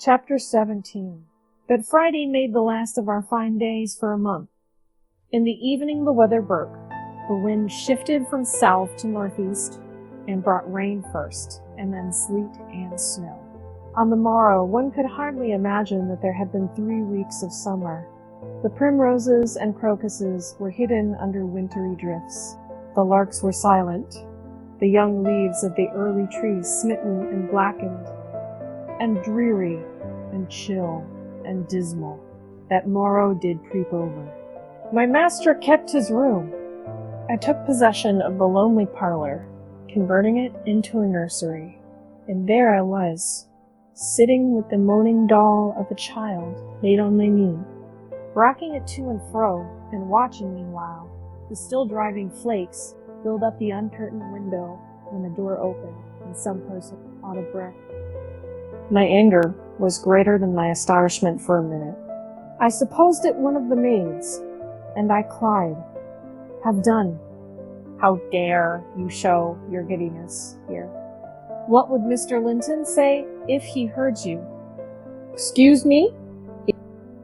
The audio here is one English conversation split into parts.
Chapter 17. That Friday made the last of our fine days for a month. In the evening the weather broke. The wind shifted from south to northeast, and brought rain first, and then sleet and snow. On the morrow, one could hardly imagine that there had been 3 weeks of summer. The primroses and crocuses were hidden under wintry drifts. The larks were silent, the young leaves of the early trees smitten and blackened, and dreary and chill and dismal. That morrow did creep over. My master kept his room. I took possession of the lonely parlor, converting it into a nursery, and there I was, sitting with the moaning doll of a child laid on my knee, rocking it to and fro, and watching meanwhile the still driving flakes build up the uncurtained window when the door opened and some person out of breath. My anger was greater than my astonishment for a minute. I supposed it one of the maids, and I cried, "Have done! How dare you show your giddiness here? What would Mr. Linton say if he heard you?" "Excuse me?"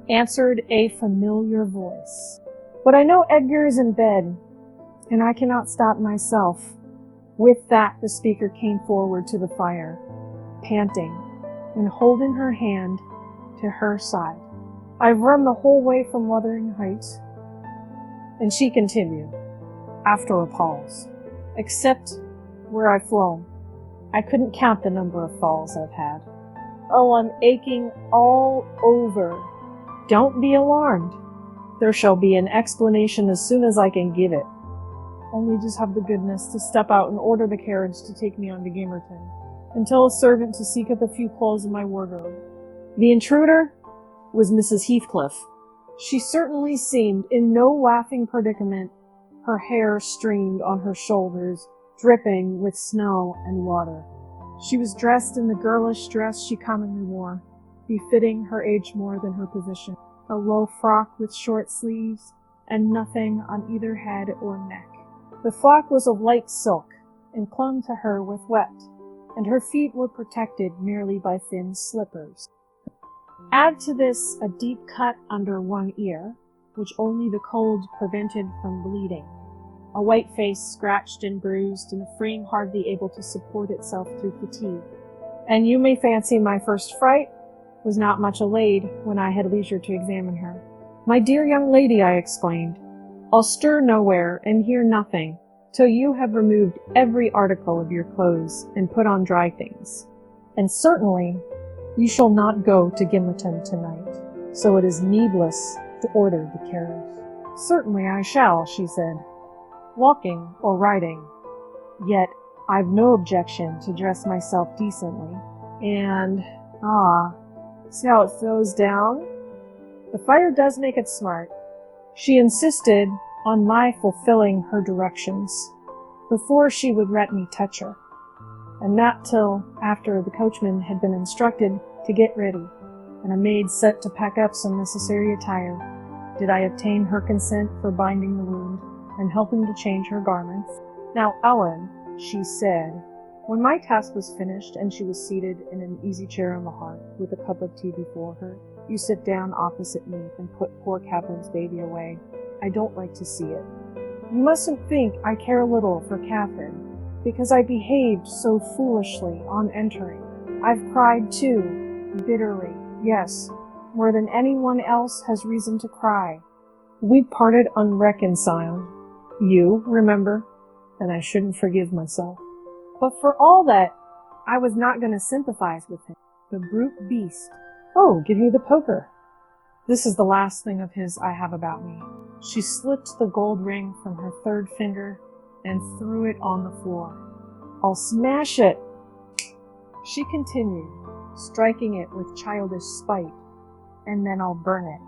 answered a familiar voice. "But I know Edgar is in bed, and I cannot stop myself." With that, the speaker came forward to the fire, panting, and holding her hand to her side. "I've run the whole way from Wuthering Heights," and she continued, after a pause, "except where I've flown. I couldn't count the number of falls I've had. Oh, I'm aching all over. Don't be alarmed. There shall be an explanation as soon as I can give it. Only just have the goodness to step out and order the carriage to take me on to Gamerton, and tell a servant to seek up a few clothes in my wardrobe." The intruder was Mrs. Heathcliff. She certainly seemed in no laughing predicament, her hair streamed on her shoulders, dripping with snow and water. She was dressed in the girlish dress she commonly wore, befitting her age more than her position, a low frock with short sleeves, and nothing on either head or neck. The frock was of light silk, and clung to her with wet, and her feet were protected merely by thin slippers. Add to this a deep cut under one ear, which only the cold prevented from bleeding, a white face scratched and bruised, and a frame hardly able to support itself through fatigue. And you may fancy my first fright was not much allayed when I had leisure to examine her. "My dear young lady," I exclaimed, "I'll stir nowhere and hear nothing till you have removed every article of your clothes and put on dry things. And certainly you shall not go to Gimmerton tonight, so it is needless to order the carriage." "Certainly I shall," she said, "walking or riding. Yet I've no objection to dress myself decently, and, see how it throws down? The fire does make it smart." She insisted on my fulfilling her directions before she would let me touch her, and not till after the coachman had been instructed to get ready, and a maid set to pack up some necessary attire, did I obtain her consent for binding the wound and helping to change her garments. "Now, Ellen," she said, when my task was finished and she was seated in an easy chair on the hearth with a cup of tea before her, "you sit down opposite me and put poor Catherine's baby away. I don't like to see it. You mustn't think I care little for Catherine, because I behaved so foolishly on entering. I've cried too, bitterly, yes, more than anyone else has reason to cry. We parted unreconciled, you remember, and I shouldn't forgive myself. But for all that, I was not going to sympathize with him. The brute beast. Oh, give you the poker. This is the last thing of his I have about me." She slipped the gold ring from her third finger and threw it on the floor. "I'll smash it," she continued, striking it with childish spite, "and then I'll burn it."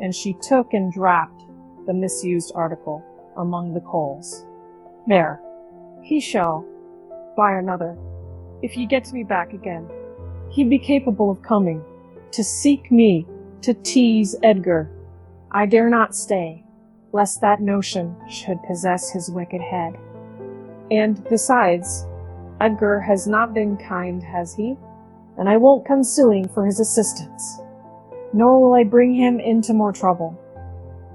And she took and dropped the misused article among the coals. "There, he shall buy another, if he gets me back again. He'd be capable of coming, to seek me, to tease Edgar. I dare not stay, lest that notion should possess his wicked head. And besides, Edgar has not been kind, has he? and I won't come suing for his assistance, nor will I bring him into more trouble.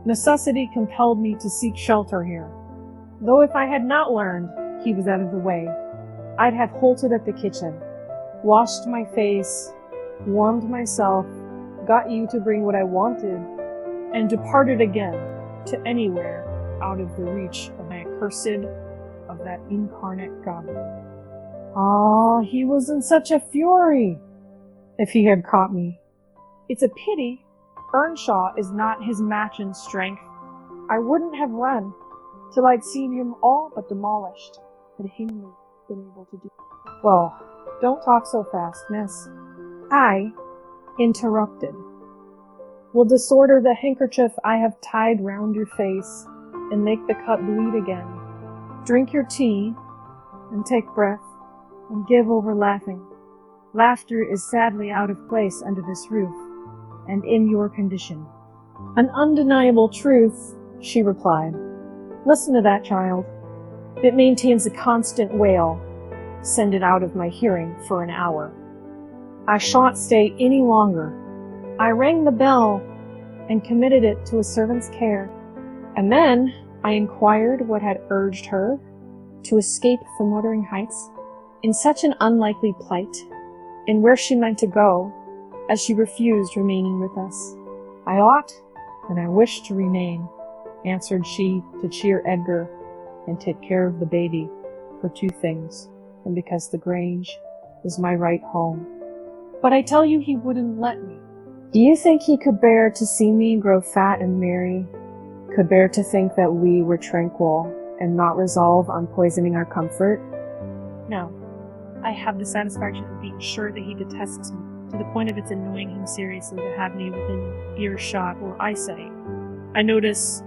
Necessity compelled me to seek shelter here, though if I had not learned he was out of the way, I'd have halted at the kitchen, washed my face, warmed myself, got you to bring what I wanted, and departed again to anywhere out of the reach of my accursed, of that incarnate God. Ah, he was in such a fury if he had caught me. It's a pity Earnshaw is not his match in strength. I wouldn't have run till I'd seen him all but demolished, had Hindley been able to do. Well, don't talk so fast, miss. I interrupted. Will disorder the handkerchief I have tied round your face, and make the cut bleed again. Drink your tea, and take breath, and give over laughing. Laughter is sadly out of place under this roof, and in your condition. An undeniable truth, she replied. Listen to that, child. It maintains a constant wail. Send it out of my hearing for an hour. I shan't stay any longer. I rang the bell and committed it to a servant's care. And then I inquired what had urged her to escape from Wuthering Heights in such an unlikely plight, and where she meant to go, as she refused remaining with us. I ought, and I wish to remain, answered she, to cheer Edgar and take care of the baby, for two things, and because the Grange is my right home. But I tell you he wouldn't let me. Do you think he could bear to see me grow fat and merry, could bear to think that we were tranquil, and not resolve on poisoning our comfort? No. I have the satisfaction of being sure that he detests me, to the point of its annoying him seriously to have me within earshot or eyesight. I notice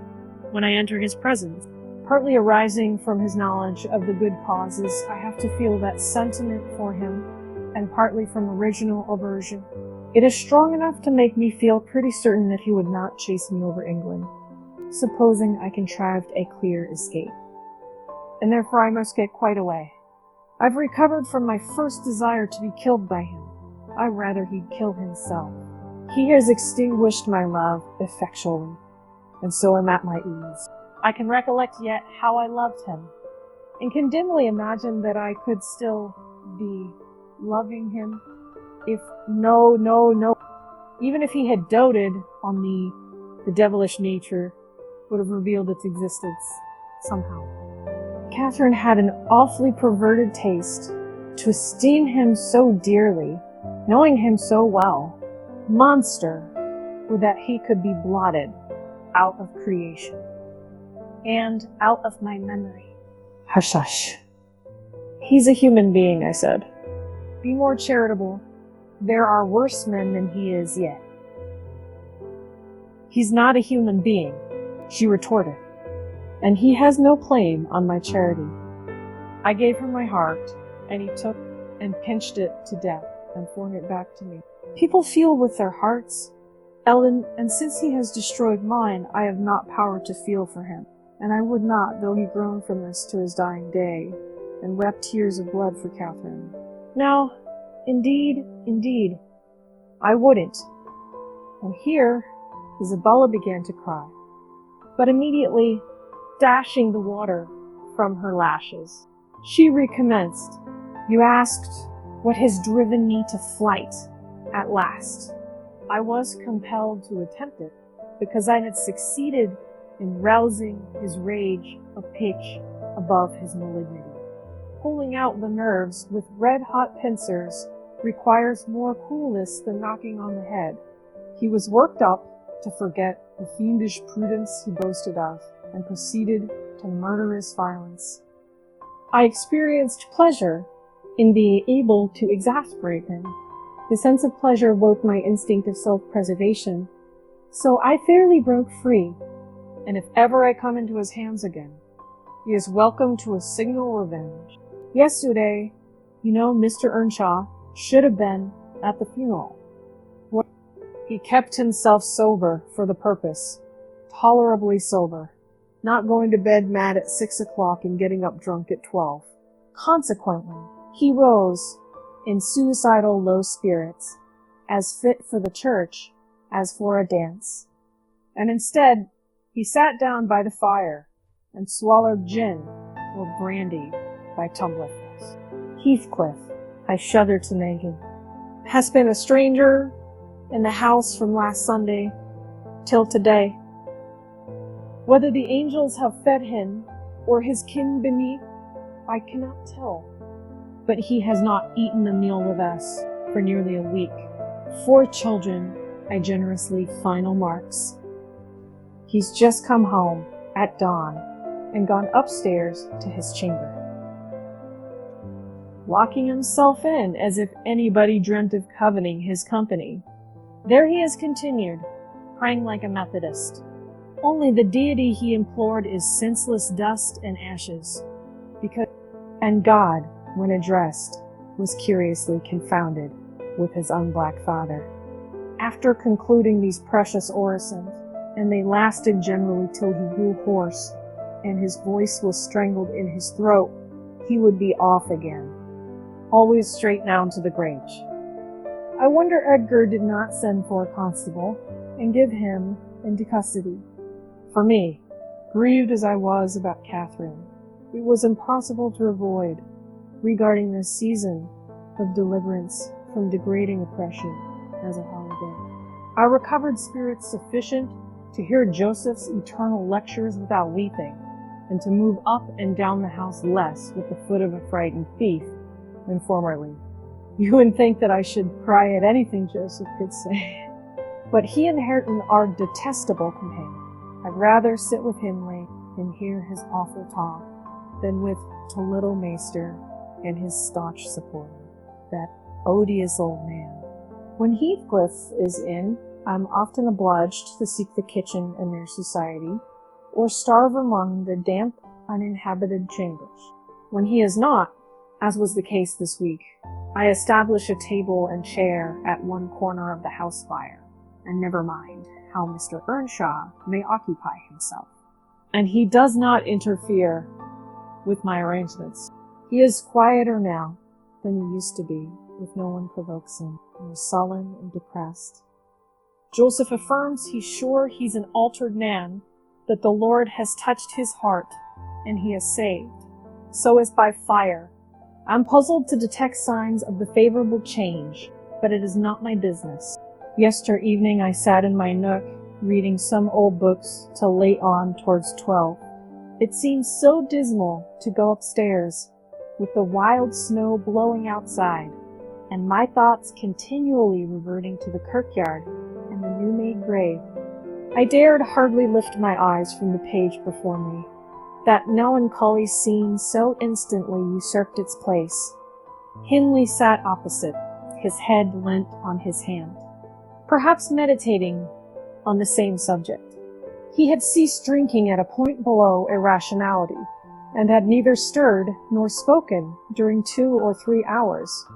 when I enter his presence, partly arising from his knowledge of the good causes I have to feel that sentiment for him, and partly from original aversion. It is strong enough to make me feel pretty certain that he would not chase me over England, supposing I contrived a clear escape. And therefore I must get quite away. I've recovered from my first desire to be killed by him. I'd rather he'd kill himself. He has extinguished my love effectually, and so I'm at my ease. I can recollect yet how I loved him, and can dimly imagine that I could still be loving him if even if he had doted on me, the devilish nature would have revealed its existence somehow. Catherine had an awfully perverted taste to esteem him so dearly, knowing him so well. Monster, would that he could be blotted out of creation and out of my memory. Hush, hush. He's a human being, I said. Be more charitable. There are worse men than he is yet. He's not a human being, she retorted, and he has no claim on my charity. I gave her my heart, and he took and pinched it to death and flung it back to me. People feel with their hearts, Ellen, and since he has destroyed mine, I have not power to feel for him, and I would not, though he groaned from this to his dying day, and wept tears of blood for Catherine. Now, indeed, I wouldn't. And here Isabella began to cry, but immediately dashing the water from her lashes, she recommenced. You asked what has driven me to flight at last. I was compelled to attempt it because I had succeeded in rousing his rage a pitch above his malignity. Pulling out the nerves with red-hot pincers requires more coolness than knocking on the head. He was worked up to forget the fiendish prudence he boasted of, and proceeded to murderous violence. I experienced pleasure in being able to exasperate him. The sense of pleasure woke my instinct of self-preservation, so I fairly broke free, and if ever I come into his hands again, he is welcome to a signal revenge. Yesterday, Mr. Earnshaw should have been at the funeral. He kept himself sober for the purpose, tolerably sober, not going to bed mad at 6 o'clock and getting up drunk at 12. Consequently, he rose, in suicidal low spirits, as fit for the church as for a dance. And instead, he sat down by the fire and swallowed gin or brandy by tumblerfuls. Heathcliff, I shudder to name him, has been a stranger in the house from last Sunday till today. Whether the angels have fed him or his kin beneath, I cannot tell. But he has not eaten a meal with us for nearly a week. 4 children, I generously final marks. He's just come home at dawn and gone upstairs to his chamber, locking himself in as if anybody dreamt of coveting his company. There he has continued, praying like a Methodist. Only the deity he implored is senseless dust and ashes, and God, when addressed, was curiously confounded with his unblack father. After concluding these precious orisons, and they lasted generally till he grew hoarse, and his voice was strangled in his throat, he would be off again, always straight down to the Grange. I wonder Edgar did not send for a constable, and give him into custody. For me, grieved as I was about Catherine, it was impossible to avoid regarding this season of deliverance from degrading oppression as a holiday. I recovered spirits sufficient to hear Joseph's eternal lectures without weeping, and to move up and down the house less with the foot of a frightened thief than formerly. You would think that I should cry at anything Joseph could say. But he and Hareton are detestable companions. I'd rather sit with Hindley and hear his awful talk than with the little maester and his staunch supporter, that odious old man. When Heathcliff is in, I'm often obliged to seek the kitchen and their society, or starve among the damp, uninhabited chambers. When he is not, as was the case this week, I establish a table and chair at one corner of the house fire, and never mind how Mr. Earnshaw may occupy himself. And he does not interfere with my arrangements. He is quieter now than he used to be, if no one provokes him, more sullen and depressed. Joseph affirms he's sure he's an altered man, that the Lord has touched his heart, and he is saved. So as by fire. I'm puzzled to detect signs of the favorable change, but it is not my business. Yester evening I sat in my nook, reading some old books till late on towards 12. It seemed so dismal to go upstairs, with the wild snow blowing outside, and my thoughts continually reverting to the kirkyard and the new-made grave. I dared hardly lift my eyes from the page before me. That melancholy scene so instantly usurped its place. Hindley sat opposite, his head leant on his hand, perhaps meditating on the same subject. He had ceased drinking at a point below irrationality, and had neither stirred nor spoken during 2 or 3 hours.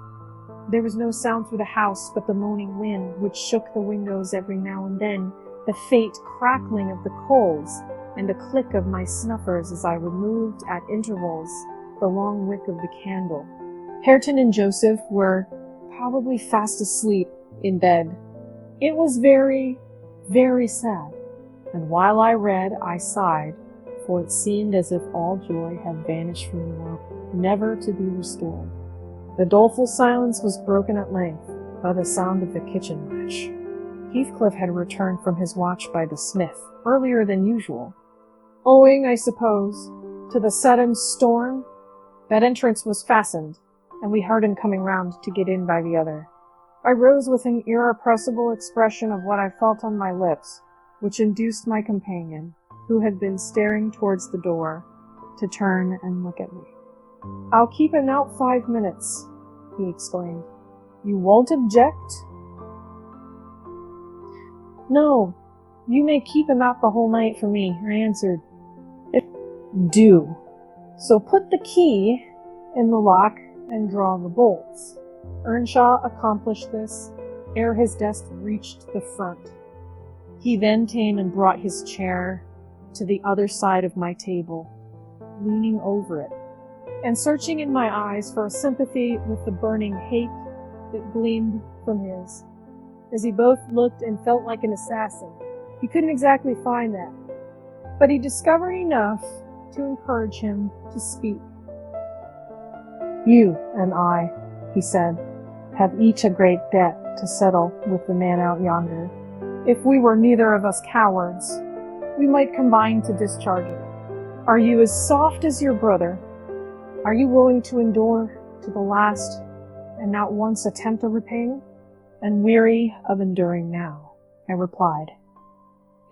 There was no sound through the house but the moaning wind, which shook the windows every now and then, the faint crackling of the coals, and a click of my snuffers as I removed at intervals the long wick of the candle. Hareton and Joseph were probably fast asleep in bed. It was very, very sad, and while I read, I sighed, for it seemed as if all joy had vanished from the world, never to be restored. The doleful silence was broken at length by the sound of the kitchen latch. Heathcliff had returned from his watch by the smith, earlier than usual. Owing, I suppose, to the sudden storm, that entrance was fastened, and we heard him coming round to get in by the other. I rose with an irrepressible expression of what I felt on my lips, which induced my companion, who had been staring towards the door, to turn and look at me. "I'll keep him out 5 minutes," he exclaimed. "You won't object?" "No, you may keep him out the whole night for me," I answered. "Do. So put the key in the lock and draw the bolts." Earnshaw accomplished this ere his desk reached the front. He then came and brought his chair to the other side of my table, leaning over it, and searching in my eyes for a sympathy with the burning hate that gleamed from his. As he both looked and felt like an assassin, he couldn't exactly find that, but he discovered enough to encourage him to speak. "You and I," he said, "have each a great debt to settle with the man out yonder. If we were neither of us cowards, we might combine to discharge it. Are you as soft as your brother? Are you willing to endure to the last and not once attempt a repaying?" "And weary of enduring now," I replied.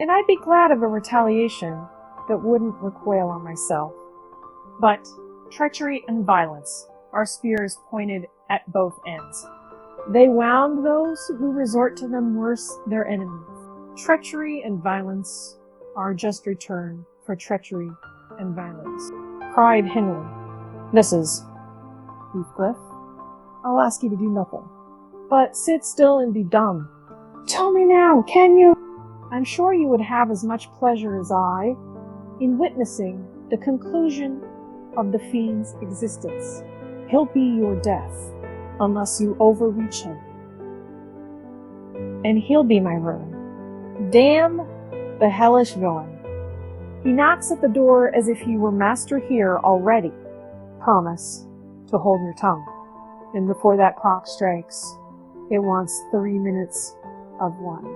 "And I'd be glad of a retaliation that wouldn't recoil on myself. But treachery and violence are spears pointed at both ends. They wound those who resort to them worse their enemies. Treachery and violence are just return for treachery and violence," cried Hindley. "Mrs. Heathcliff, I'll ask you to do nothing, but sit still and be dumb." "Tell me now, can you?" "I'm sure you would have as much pleasure as I in witnessing the conclusion of the fiend's existence. He'll be your death, unless you overreach him. And he'll be my ruin. Damn the hellish villain. He knocks at the door as if he were master here already. Promise to hold your tongue, and before that clock strikes, it wants 3 minutes of 1.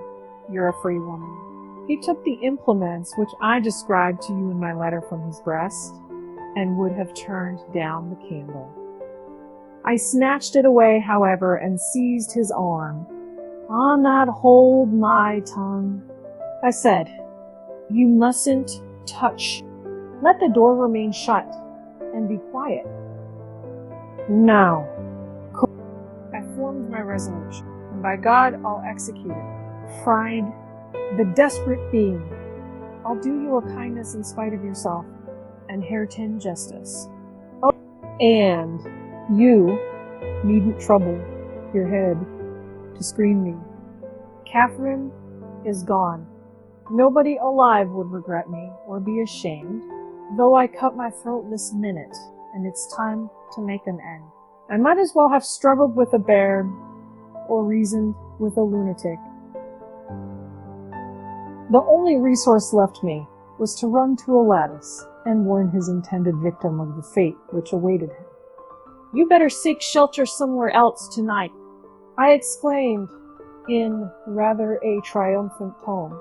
You're a free woman." He took the implements which I described to you in my letter from his breast, and would have turned down the candle. I snatched it away, however, and seized his arm. "On that hold my tongue," I said. "You mustn't touch. Let the door remain shut, and be quiet." "Now," I formed my resolution, and by God I'll execute it. Fried, the desperate being, I'll do you a kindness in spite of yourself, and Hareton justice. Oh, and you needn't trouble your head to screen me. Catherine is gone. Nobody alive would regret me or be ashamed, though I cut my throat this minute, and it's time to make an end. I might as well have struggled with a bear or reasoned with a lunatic. The only resource left me was to run to a lattice and warn his intended victim of the fate which awaited him. "You better seek shelter somewhere else tonight," I exclaimed in rather a triumphant tone.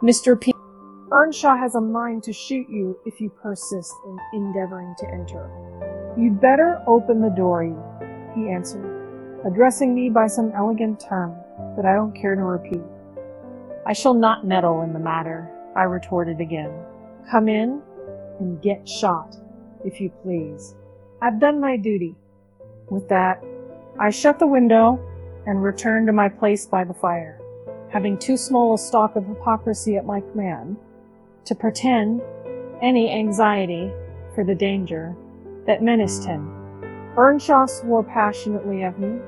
"Mr. P. Earnshaw has a mind to shoot you if you persist in endeavoring to enter." "You'd better open the door, he answered, addressing me by some elegant term that I don't care to repeat. "I shall not meddle in the matter," I retorted again. "Come in and get shot, if you please. I've done my duty." With that, I shut the window and returned to my place by the fire, having too small a stock of hypocrisy at my command to pretend any anxiety for the danger that menaced him. Earnshaw swore passionately at me,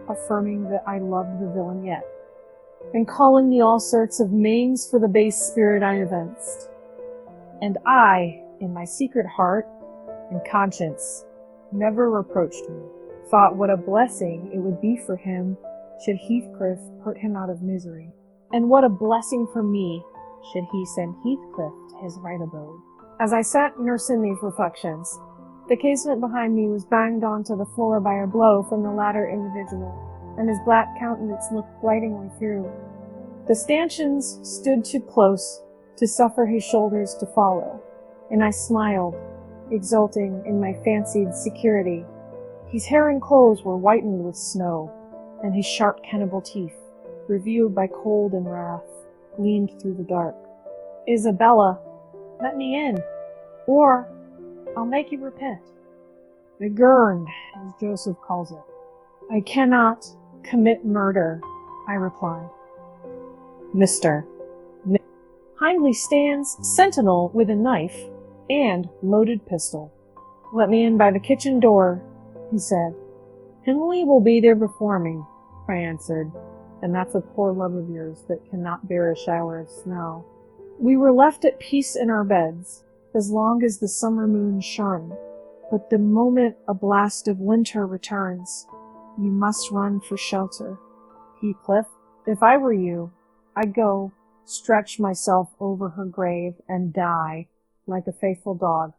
affirming that I loved the villain yet, and calling me all sorts of names for the base spirit I evinced. And I, in my secret heart and conscience, never reproached me, thought what a blessing it would be for him should Heathcliff put him out of misery, and what a blessing for me should he send Heathcliff to his right abode. As I sat nursing these reflections, the casement behind me was banged onto the floor by a blow from the latter individual, and his black countenance looked blightingly through. The stanchions stood too close to suffer his shoulders to follow, and I smiled, exulting in my fancied security. His hair and clothes were whitened with snow, and his sharp cannibal teeth, reviewed by cold and wrath, gleamed through the dark. "Isabella, let me in, or I'll make you repent. The gurn, as Joseph calls it. I cannot commit murder," I replied. "Mr. Hindley stands sentinel with a knife and loaded pistol. Let me in by the kitchen door," he said. "Hindley will be there before me," I answered, "and that's a poor love of yours that cannot bear a shower of snow." We were left at peace in our beds as long as the summer moon shone, But the moment a blast of winter returns, you must run for shelter. Heathcliff, if I were you, I'd go stretch myself over her grave and die like a faithful dog.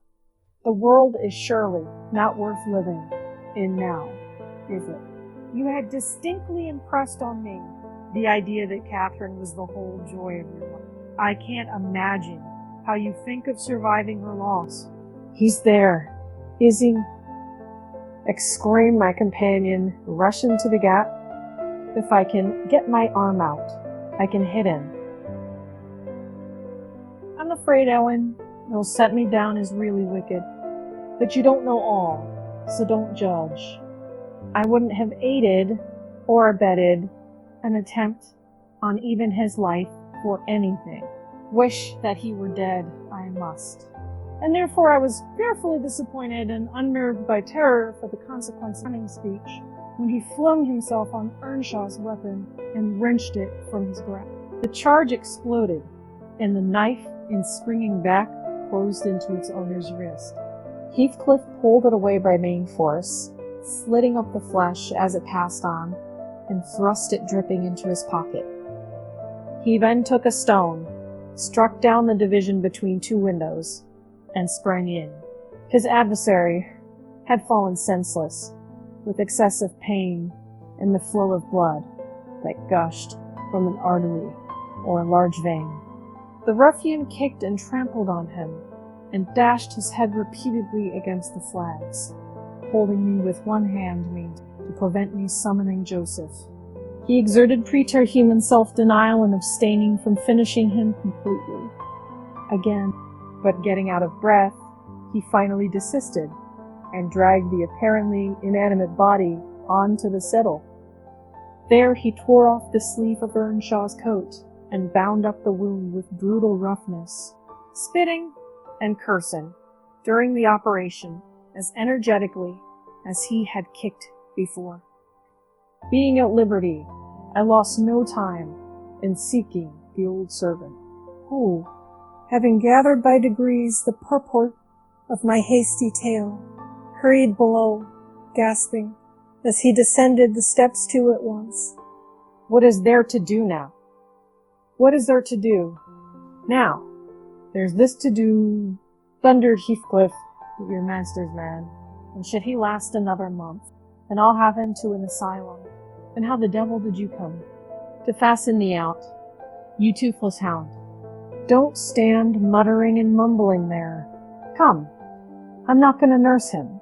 The world is surely not worth living in now, is it? You had distinctly impressed on me the idea that Catherine was the whole joy of your life. I can't imagine how you think of surviving her loss. He's there, is he? Exclaimed my companion, rushing to the gap. If I can get my arm out, I can hit him. I'm afraid, Owen, you'll set me down as really wicked, but you don't know all, so don't judge. I wouldn't have aided or abetted an attempt on even his life for anything. Wish that he were dead, I must. And therefore I was fearfully disappointed and unnerved by terror for the consequence of his speech, when he flung himself on Earnshaw's weapon and wrenched it from his grasp. The charge exploded, and the knife, in springing back, closed into its owner's wrist. Heathcliff pulled it away by main force, slitting up the flesh as it passed on, and thrust it dripping into his pocket. He then took a stone, struck down the division between two windows, and sprang in. His adversary had fallen senseless, with excessive pain and the flow of blood that gushed from an artery or a large vein. The ruffian kicked and trampled on him, and dashed his head repeatedly against the flags, holding me with one hand to prevent me summoning Joseph. He exerted preterhuman self-denial and abstaining from finishing him completely. Again, but getting out of breath, he finally desisted, and dragged the apparently inanimate body onto the settle. There he tore off the sleeve of Earnshaw's coat, and bound up the wound with brutal roughness, spitting and cursing during the operation as energetically as he had kicked before. Being at liberty, I lost no time in seeking the old servant, who, having gathered by degrees the purport of my hasty tale, hurried below, gasping, as he descended the steps two at once. What is there to do now? What is there to do? Now, there's this to do, thundered Heathcliff, your master's man, and should he last another month, and I'll have him to an asylum. And how the devil did you come? To fasten me out, you toothless hound. Don't stand muttering and mumbling there. Come, I'm not going to nurse him.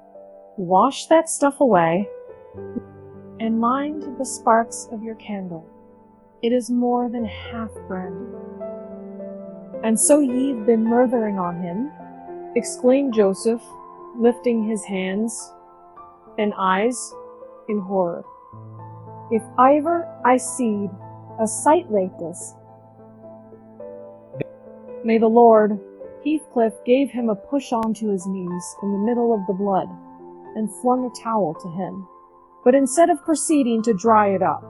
Wash that stuff away, and mind the sparks of your candle. It is more than half brandy. And so ye've been murthering on him, exclaimed Joseph, lifting his hands and eyes in horror. If ever I seed a sight like this, may the Lord. Heathcliff gave him a push onto his knees in the middle of the blood, and flung a towel to him. But instead of proceeding to dry it up,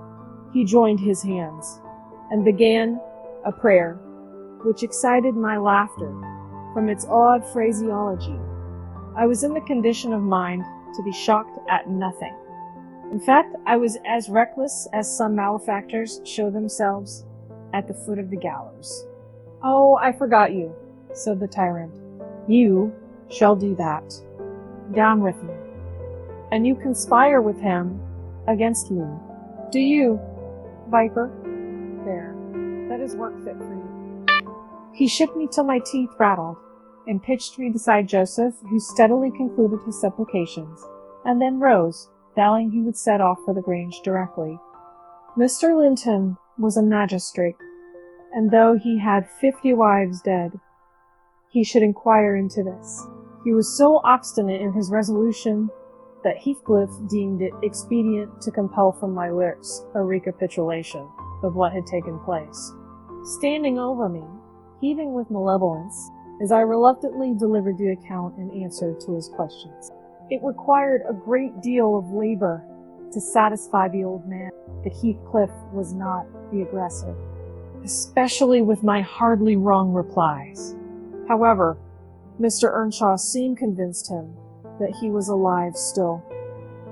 he joined his hands, and began a prayer, which excited my laughter from its odd phraseology. I was in the condition of mind to be shocked at nothing. In fact, I was as reckless as some malefactors show themselves at the foot of the gallows. Oh, I forgot you, said the tyrant. You shall do that. Down with you. And you conspire with him against me. Do you, viper? There, that is work fit for you. He shook me till my teeth rattled, and pitched me beside Joseph, who steadily concluded his supplications, and then rose, vowing he would set off for the Grange directly. Mr. Linton was a magistrate, and though he had 50 wives dead, he should inquire into this. He was so obstinate in his resolution that Heathcliff deemed it expedient to compel from my lips a recapitulation of what had taken place. Standing over me, heaving with malevolence, as I reluctantly delivered the account in answer to his questions. It required a great deal of labor to satisfy the old man that Heathcliff was not the aggressor, especially with my hardly wrong replies. However, Mr. Earnshaw soon convinced him that he was alive still.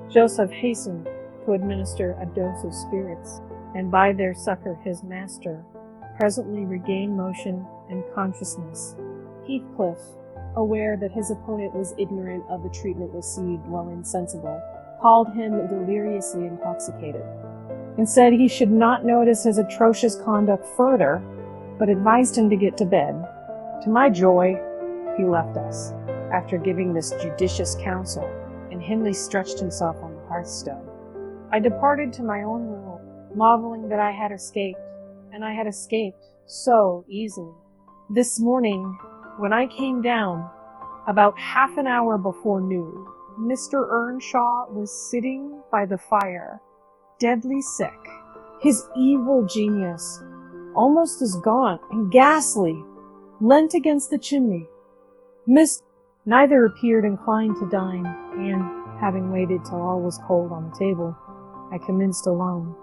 Joseph hastened to administer a dose of spirits, and by their succor his master presently regained motion and consciousness. Heathcliff, aware that his opponent was ignorant of the treatment received while insensible, called him deliriously intoxicated, and said he should not notice his atrocious conduct further, but advised him to get to bed. To my joy, he left us, after giving this judicious counsel, and Hindley stretched himself on the hearthstone. I departed to my own room, marveling that I had escaped, and I had escaped so easily. This morning, when I came down, about half an hour before noon, Mr. Earnshaw was sitting by the fire, deadly sick, his evil genius, almost as gaunt and ghastly, leant against the chimney. Neither appeared inclined to dine, and, having waited till all was cold on the table, I commenced alone.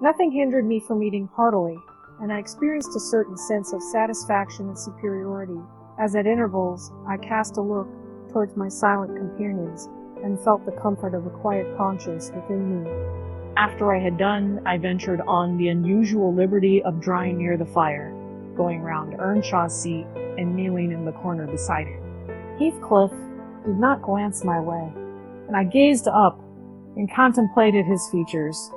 Nothing hindered me from eating heartily, and I experienced a certain sense of satisfaction and superiority, as at intervals I cast a look towards my silent companions, and felt the comfort of a quiet conscience within me. After I had done, I ventured on the unusual liberty of drawing near the fire, going round Earnshaw's seat, and kneeling in the corner beside him. Heathcliff did not glance my way, and I gazed up and contemplated his features,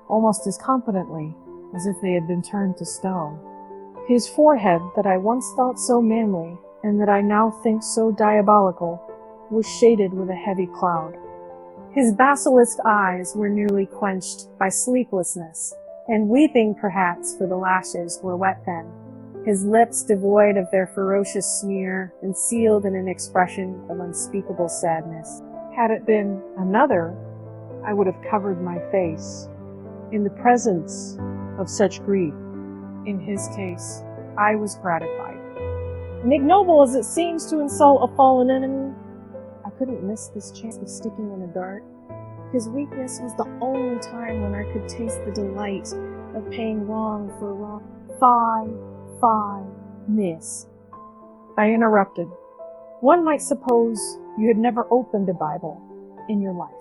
almost as confidently as if they had been turned to stone. His forehead, that I once thought so manly, and that I now think so diabolical, was shaded with a heavy cloud. His basilisk eyes were nearly quenched by sleeplessness, and weeping perhaps, for the lashes were wet then. His lips devoid of their ferocious sneer, and sealed in an expression of unspeakable sadness. Had it been another, I would have covered my face. In the presence of such grief, in his case, I was gratified. And ignoble as it seems to insult a fallen enemy, I couldn't miss this chance of sticking in a dart. His weakness was the only time when I could taste the delight of paying wrong for wrong. Miss. I interrupted. One might suppose you had never opened a Bible in your life.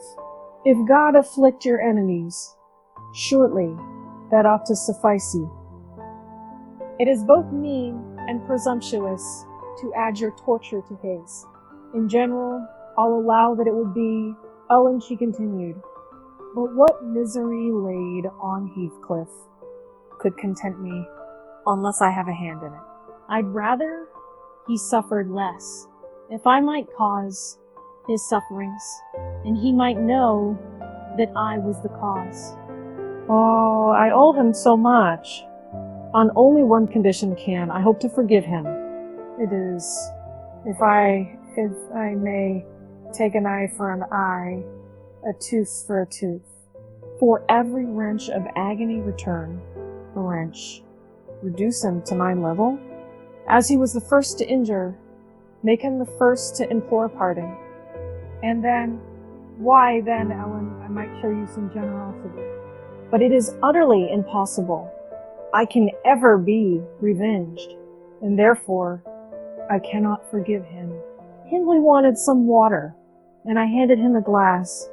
If God afflict your enemies, surely that ought to suffice you. It is both mean and presumptuous to add your torture to his. In general, I'll allow that it would be, and she continued, but what misery laid on Heathcliff could content me, unless I have a hand in it. I'd rather he suffered less, if I might cause his sufferings, and he might know that I was the cause. Oh, I owe him so much. On only one condition can I hope to forgive him. It is, if I may take an eye for an eye, a tooth for a tooth. For every wrench of agony return a wrench. Reduce him to my level. As he was the first to injure, make him the first to implore pardon. And then, why then, Ellen, I might show you some generosity. But it is utterly impossible I can ever be revenged, and therefore I cannot forgive him. Hindley wanted some water, and I handed him a glass,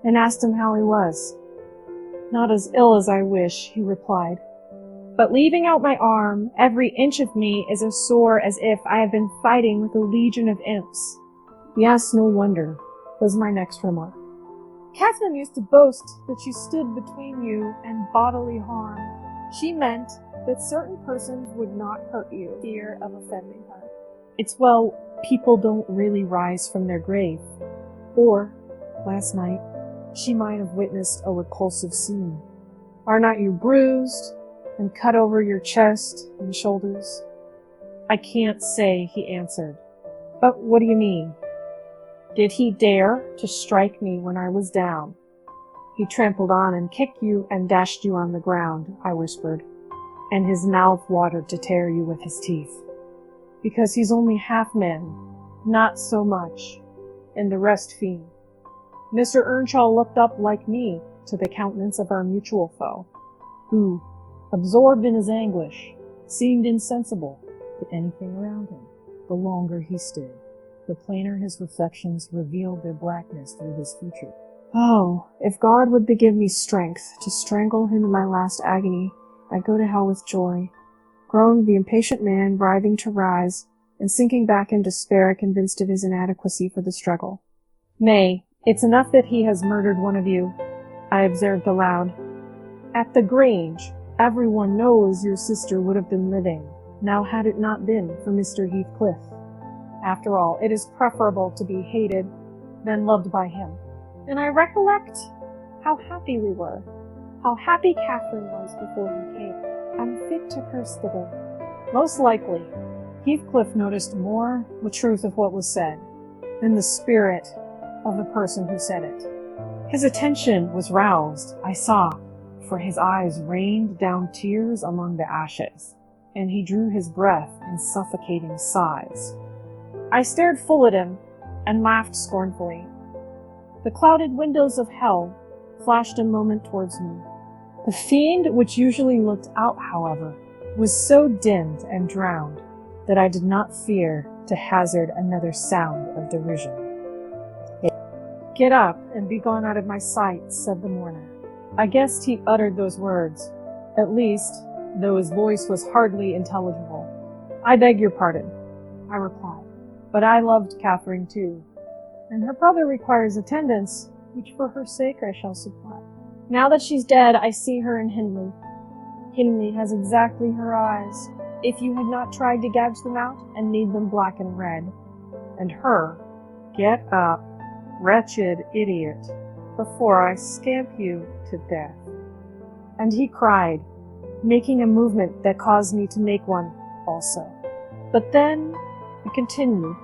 and asked him how he was. Not as ill as I wish, he replied, but leaving out my arm, every inch of me is as sore as if I had been fighting with a legion of imps. Yes, no wonder, was my next remark. Catherine used to boast that she stood between you and bodily harm. She meant that certain persons would not hurt you, fear of offending her. It's well, people don't really rise from their grave. Or, last night, she might have witnessed a repulsive scene. Are not you bruised and cut over your chest and shoulders? I can't say, he answered. But what do you mean? Did he dare to strike me when I was down? He trampled on and kicked you and dashed you on the ground, I whispered, and his mouth watered to tear you with his teeth. Because he's only half man, not so much, and the rest fiend. Mr. Earnshaw looked up like me to the countenance of our mutual foe, who, absorbed in his anguish, seemed insensible to anything around him the longer he stood. the plainer his reflections revealed their blackness through his features. Oh, if God would give me strength to strangle him in my last agony, I'd go to hell with joy. Groaned the impatient man, writhing to rise, and sinking back in despair, convinced of his inadequacy for the struggle. Nay, it's enough that he has murdered one of you, I observed aloud. At the Grange, everyone knows your sister would have been living, now had it not been for Mr. Heathcliff. After all, it is preferable to be hated than loved by him. And I recollect how happy we were, how happy Catherine was before he came. I'm fit to curse the day. Most likely, Heathcliff noticed more the truth of what was said than the spirit of the person who said it. His attention was roused, I saw, for his eyes rained down tears among the ashes, and he drew his breath in suffocating sighs. I stared full at him and laughed scornfully. The clouded windows of hell flashed a moment towards me. The fiend which usually looked out, however, was so dimmed and drowned that I did not fear to hazard another sound of derision. Get up and be gone out of my sight, said the mourner. I guessed he uttered those words, at least, though his voice was hardly intelligible. I beg your pardon, I replied, but I loved Catherine too, and her brother requires attendance, which for her sake I shall supply. Now that she's dead, I see her in Hindley. Hindley has exactly her eyes, if you had not tried to gouge them out and made them black and red. And her, get up, wretched idiot, before I scamp you to death. And he cried, making a movement that caused me to make one also. But then, I continued,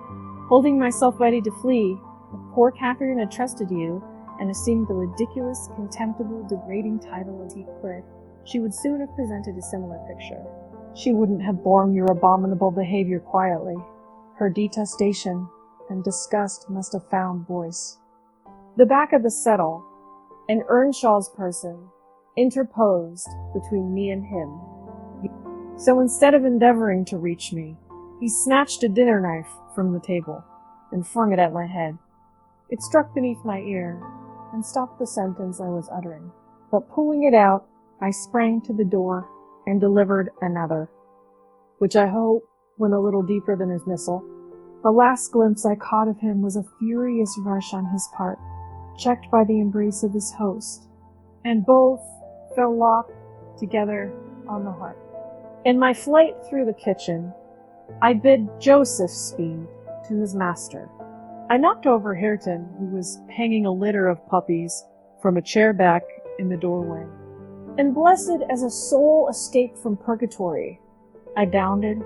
holding myself ready to flee, if poor Catherine had trusted you, and assumed the ridiculous, contemptible, degrading title of Heathcliff, she would soon have presented a similar picture. She wouldn't have borne your abominable behavior quietly. Her detestation and disgust must have found voice. The back of the settle, and Earnshaw's person, interposed between me and him. So instead of endeavoring to reach me, he snatched a dinner knife from the table and flung it at my head. It struck beneath my ear and stopped the sentence I was uttering, but pulling it out, I sprang to the door and delivered another, which I hope went a little deeper than his missile. The last glimpse I caught of him was a furious rush on his part, checked by the embrace of his host, and both fell locked together on the hearth. In my flight through the kitchen, I bid Joseph speed to his master. I knocked over Hareton, who was hanging a litter of puppies from a chair back in the doorway. And blessed as a soul escaped from purgatory, I bounded,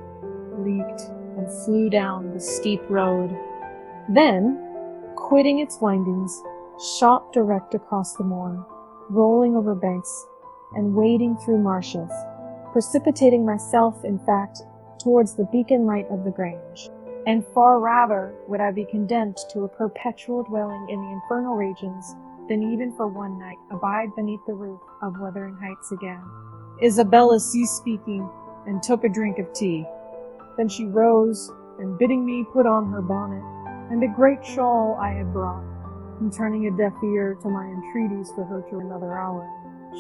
leaped, and flew down the steep road. Then, quitting its windings, shot direct across the moor, rolling over banks, and wading through marshes, precipitating myself, in fact, towards the beacon light of the Grange. And far rather would I be condemned to a perpetual dwelling in the infernal regions than even for one night abide beneath the roof of Wuthering Heights again. Isabella ceased speaking and took a drink of tea. Then she rose, and bidding me put on her bonnet and a great shawl I had brought, and turning a deaf ear to my entreaties for her to another hour,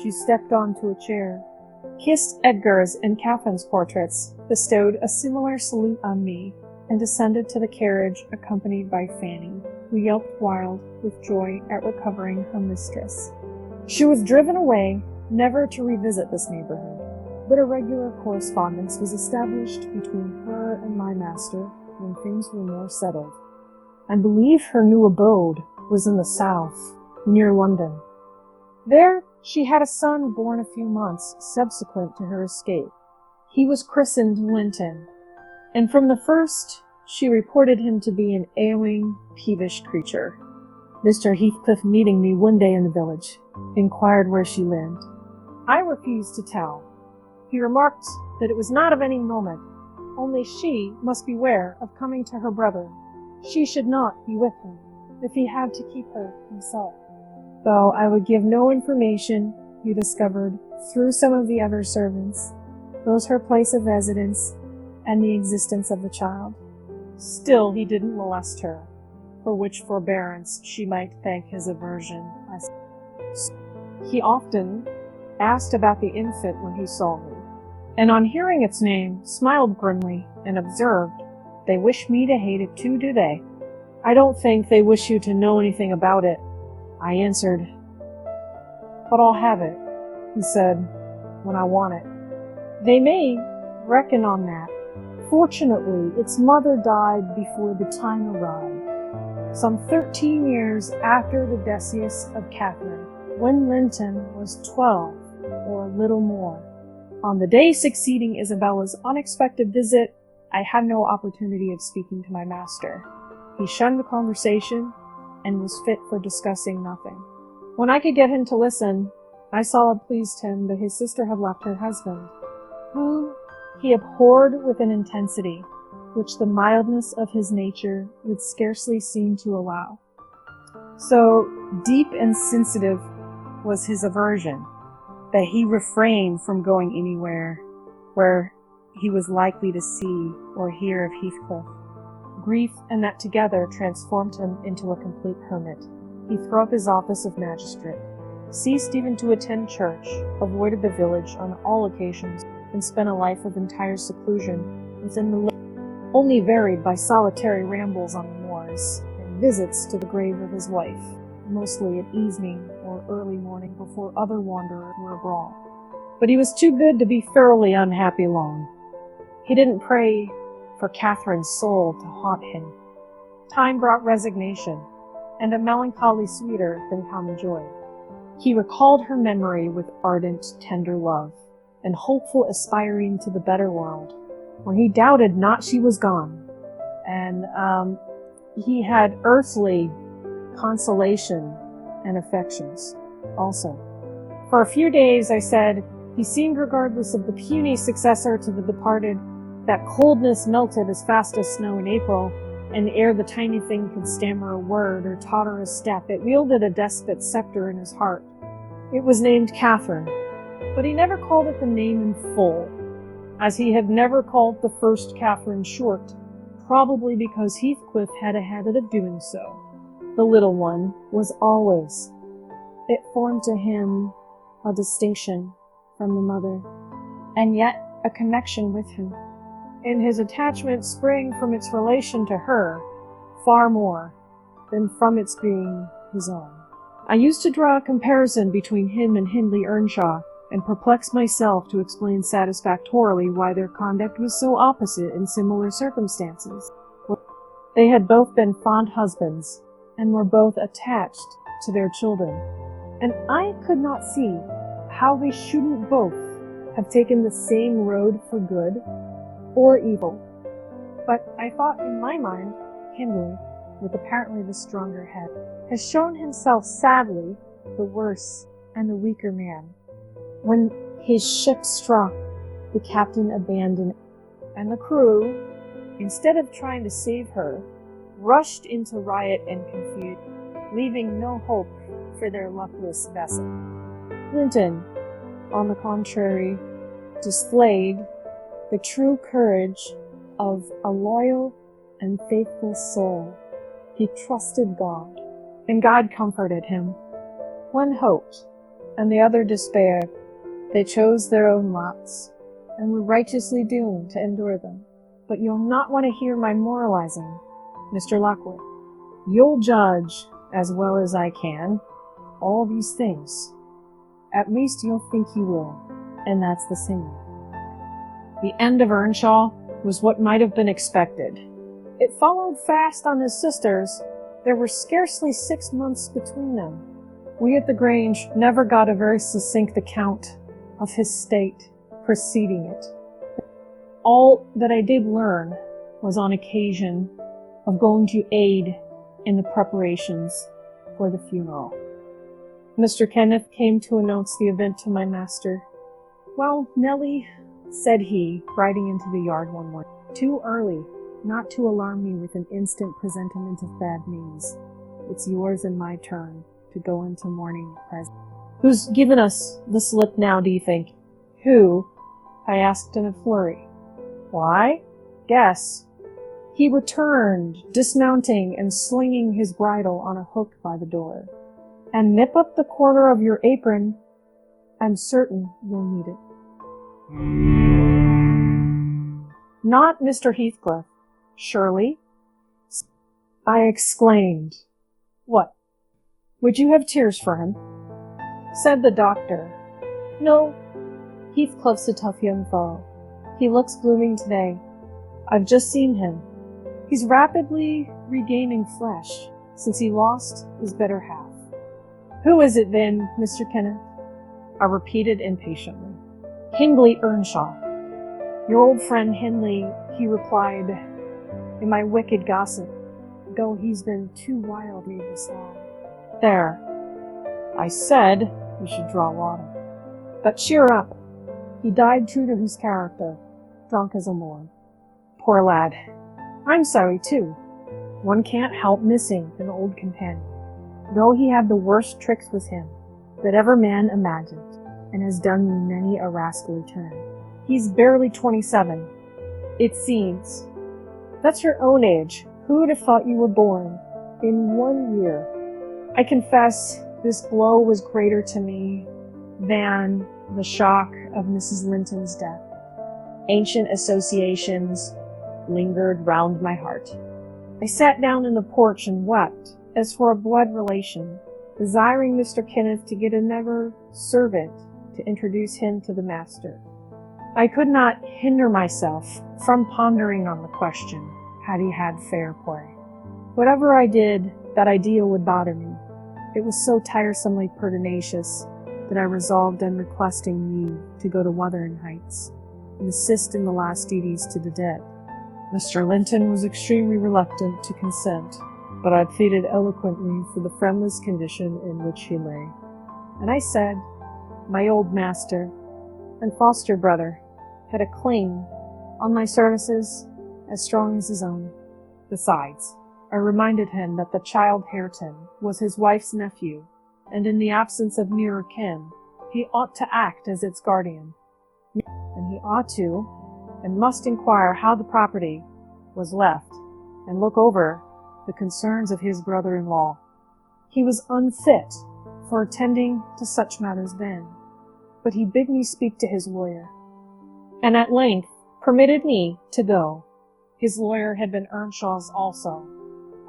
she stepped onto a chair, kissed Edgar's and Catherine's portraits, bestowed a similar salute on me, and descended to the carriage accompanied by Fanny, who yelped wild with joy at recovering her mistress. She was driven away, never to revisit this neighborhood, but a regular correspondence was established between her and my master when things were more settled. I believe her new abode was in the south, near London. There she had a son born a few months subsequent to her escape. He was christened Linton, and from the first she reported him to be an ailing, peevish creature. Mr. Heathcliff, meeting me one day in the village, inquired where she lived. I refused to tell. He remarked that it was not of any moment, only she must beware of coming to her brother. She should not be with him, if he had to keep her himself. Though I would give no information, he discovered, through some of the other servants, both her place of residence and the existence of the child. Still he didn't molest her, for which forbearance she might thank his aversion. He often asked about the infant when he saw me, and on hearing its name, smiled grimly and observed, "They wish me to hate it too, do they?" "I don't think they wish you to know anything about it," I answered. "But I'll have it," he said, "when I want it." "They may reckon on that. Fortunately, its mother died before the time arrived, some 13 years after the decease of Catherine, when Linton was 12, or a little more. On the day succeeding Isabella's unexpected visit, I had no opportunity of speaking to my master. He shunned the conversation, and was fit for discussing nothing. When I could get him to listen, I saw it pleased him that his sister had left her husband, who he abhorred with an intensity which the mildness of his nature would scarcely seem to allow. So deep and sensitive was his aversion, that he refrained from going anywhere where he was likely to see or hear of Heathcliff. Grief and that together transformed him into a complete hermit. He threw up his office of magistrate, ceased even to attend church, avoided the village on all occasions, and spent a life of entire seclusion within the only varied by solitary rambles on the moors and visits to the grave of his wife, mostly at evening or early morning before other wanderers were abroad. But he was too good to be thoroughly unhappy long. He didn't pray for Catherine's soul to haunt him. Time brought resignation, and a melancholy sweeter than common joy. He recalled her memory with ardent, tender love, and hopeful aspiring to the better world, where he doubted not she was gone, and he had earthly consolation and affections also. For a few days, I said, he seemed regardless of the puny successor to the departed, that coldness melted as fast as snow in April, and ere the tiny thing could stammer a word or totter a step, it wielded a despot's scepter in his heart. It was named Catherine, but he never called it the name in full, as he had never called the first Catherine short, probably because Heathcliff had a habit of doing so. The little one was always. It formed to him a distinction from the mother, and yet a connection with him. And his attachment sprang from its relation to her far more than from its being his own. I used to draw a comparison between him and Hindley Earnshaw, and perplex myself to explain satisfactorily why their conduct was so opposite in similar circumstances. They had both been fond husbands, and were both attached to their children, and I could not see how they shouldn't both have taken the same road for good or evil. But I thought in my mind, Hindley, with apparently the stronger head, has shown himself sadly the worse and the weaker man. When his ship struck, the captain abandoned it, and the crew, instead of trying to save her, rushed into riot and confusion, leaving no hope for their luckless vessel. Linton, on the contrary, displayed the true courage of a loyal and faithful soul. He trusted God, and God comforted him. One hoped, and the other despaired. They chose their own lots, and were righteously doomed to endure them. But you'll not want to hear my moralizing, Mr. Lockwood. You'll judge, as well as I can, all these things. At least you'll think you will, and that's the same. The end of Earnshaw was what might have been expected. It followed fast on his sister's. There were scarcely 6 months between them. We at the Grange never got a very succinct account of his state preceding it. All that I did learn was on occasion of going to aid in the preparations for the funeral. Mr. Kenneth came to announce the event to my master. "Well, Nellie," said he, riding into the yard one morning, "too early not to alarm me with an instant presentiment of bad news. It's yours and my turn to go into mourning at present." "Who's given us the slip now, do you think?" "Who?" I asked in a flurry. "Why? Guess." He returned, dismounting and slinging his bridle on a hook by the door. "And nip up the corner of your apron. I'm certain you'll need it." "Not Mr. Heathcliff, surely?" I exclaimed. "What? Would you have tears for him?" Said the doctor. "No, Heathcliff's a tough young fellow. He looks blooming today. I've just seen him. He's rapidly regaining flesh since he lost his better half." "Who is it then, Mr. Kenneth?" I repeated impatiently. "Hindley Earnshaw. Your old friend Hindley," he replied, "and my wicked gossip, though he's been too wild me this long." "There, I said we should draw water. But cheer up. He died true to his character, drunk as a lord. Poor lad. I'm sorry too. One can't help missing an old companion, though he had the worst tricks with him that ever man imagined, and has done me many a rascally turn. He's barely 27, it seems. That's your own age. Who would have thought you were born in 1 year? I confess this blow was greater to me than the shock of Mrs. Linton's death. Ancient associations lingered round my heart. I sat down in the porch and wept, as for a blood relation, desiring Mr. Kenneth to get another servant to introduce him to the master. I could not hinder myself from pondering on the question, had he had fair play. Whatever I did, that idea would bother me. It was so tiresomely pertinacious that I resolved on requesting leave to go to Wuthering Heights and assist in the last duties to the dead. Mr. Linton was extremely reluctant to consent, but I pleaded eloquently for the friendless condition in which he lay. And I said, my old master and foster brother had a claim on my services as strong as his own. Besides, I reminded him that the child Hareton was his wife's nephew, and in the absence of nearer kin, he ought to act as its guardian. And he ought to, and must inquire how the property was left, and look over the concerns of his brother-in-law. He was unfit for attending to such matters then, but he bid me speak to his lawyer, and at length permitted me to go. His lawyer had been Earnshaw's also.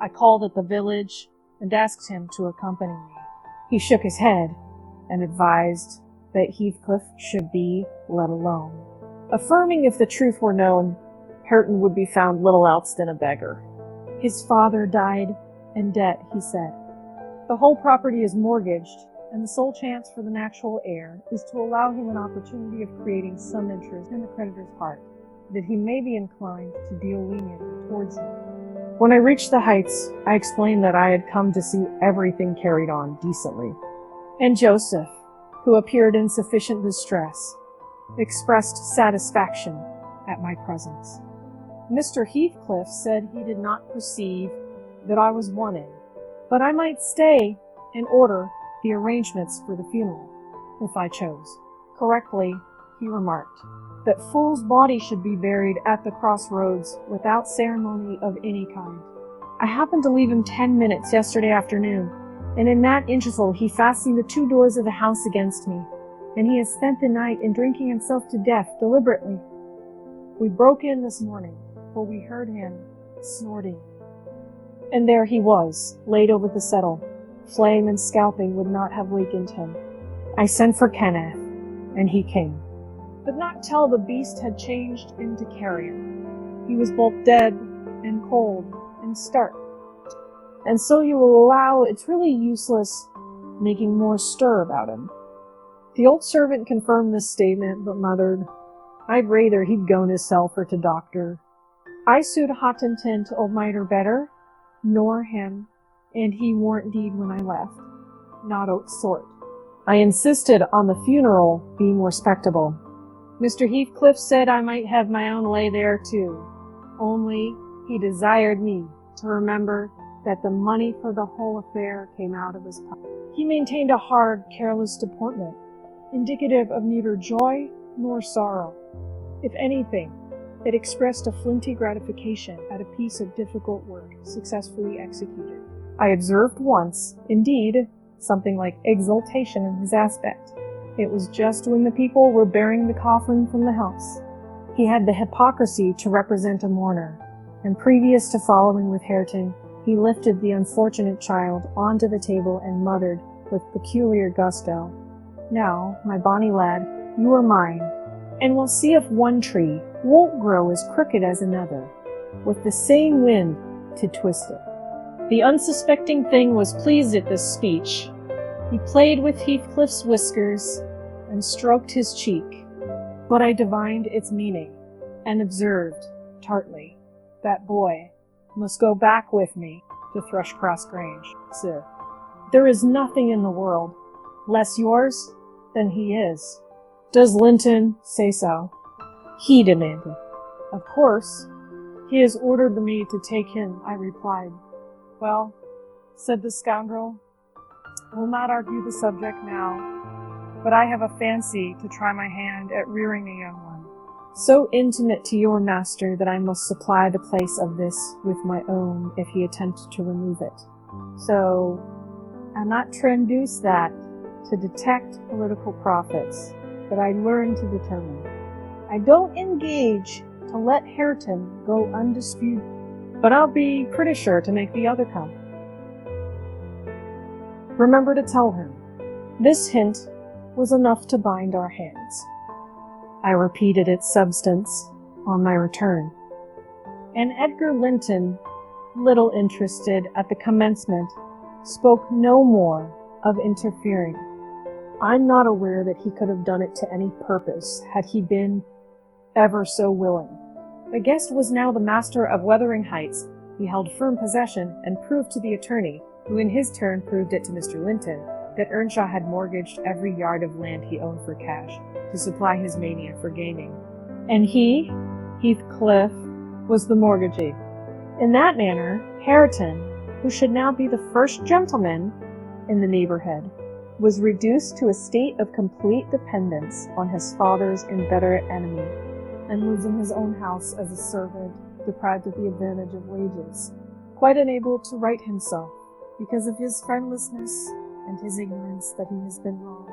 I called at the village and asked him to accompany me. He shook his head and advised that Heathcliff should be let alone, affirming if the truth were known, Hareton would be found little else than a beggar. His father died in debt, he said. The whole property is mortgaged, and the sole chance for the natural heir is to allow him an opportunity of creating some interest in the creditor's heart, that he may be inclined to deal leniently towards him. When I reached the Heights, I explained that I had come to see everything carried on decently, and Joseph, who appeared in sufficient distress, expressed satisfaction at my presence. Mr. Heathcliff said he did not perceive that I was wanted, but I might stay and order the arrangements for the funeral, if I chose. Correctly, he remarked that Fool's body should be buried at the crossroads without ceremony of any kind. I happened to leave him 10 minutes yesterday afternoon, and in that interval he fastened the 2 doors of the house against me, and he has spent the night in drinking himself to death deliberately. We broke in this morning, for we heard him snorting. And there he was, laid over the settle. Flame and scalping would not have wakened him. I sent for Kenneth, and he came, but not till the beast had changed into carrion. He was both dead and cold and stark. And so you will allow it's really useless making more stir about him. The old servant confirmed this statement, but muttered, I'd rather he'd gone hisself or to doctor. I sued Hareton to Almighty better, nor him, and he warn't deed when I left. Not o' sort. I insisted on the funeral being respectable. Mr. Heathcliff said I might have my own way there too, only he desired me to remember that the money for the whole affair came out of his pocket. He maintained a hard, careless deportment, indicative of neither joy nor sorrow. If anything, It expressed a flinty gratification at a piece of difficult work successfully executed. I observed once, indeed, something like exultation in his aspect. It was just when the people were bearing the coffin from the house. He had the hypocrisy to represent a mourner, and previous to following with Hareton, he lifted the unfortunate child onto the table and muttered with peculiar gusto, "Now, my bonny lad, you are mine, and we'll see if one tree won't grow as crooked as another, with the same wind to twist it." The unsuspecting thing was pleased at this speech. He played with Heathcliff's whiskers and stroked his cheek, but I divined its meaning, and observed, tartly, "That boy must go back with me to Thrushcross Grange, sir. There is nothing in the world less yours than he is." "Does Linton say so?" he demanded. "Of course. He has ordered me to take him," I replied. "Well," said the scoundrel, "we'll not argue the subject now, but I have a fancy to try my hand at rearing a young one, so intimate to your master that I must supply the place of this with my own if he attempt to remove it. So, I'm not traduce that to detect political profits, but I learn to determine. I don't engage to let Hareton go undisputed, but I'll be pretty sure to make the other come. Remember to tell him." This hint was enough to bind our hands. I repeated its substance on my return, and Edgar Linton, little interested at the commencement, spoke no more of interfering. I'm not aware that he could have done it to any purpose had he been ever so willing. The guest was now the master of Wuthering Heights. He held firm possession and proved to the attorney, who in his turn proved it to Mr. Linton, that Earnshaw had mortgaged every yard of land he owned for cash to supply his mania for gaming. And he, Heathcliff, was the mortgagee. In that manner, Hareton, who should now be the first gentleman in the neighborhood, was reduced to a state of complete dependence on his father's inveterate enemy, and lives in his own house as a servant, deprived of the advantage of wages, quite unable to right himself, because of his friendlessness and his ignorance that he has been wronged.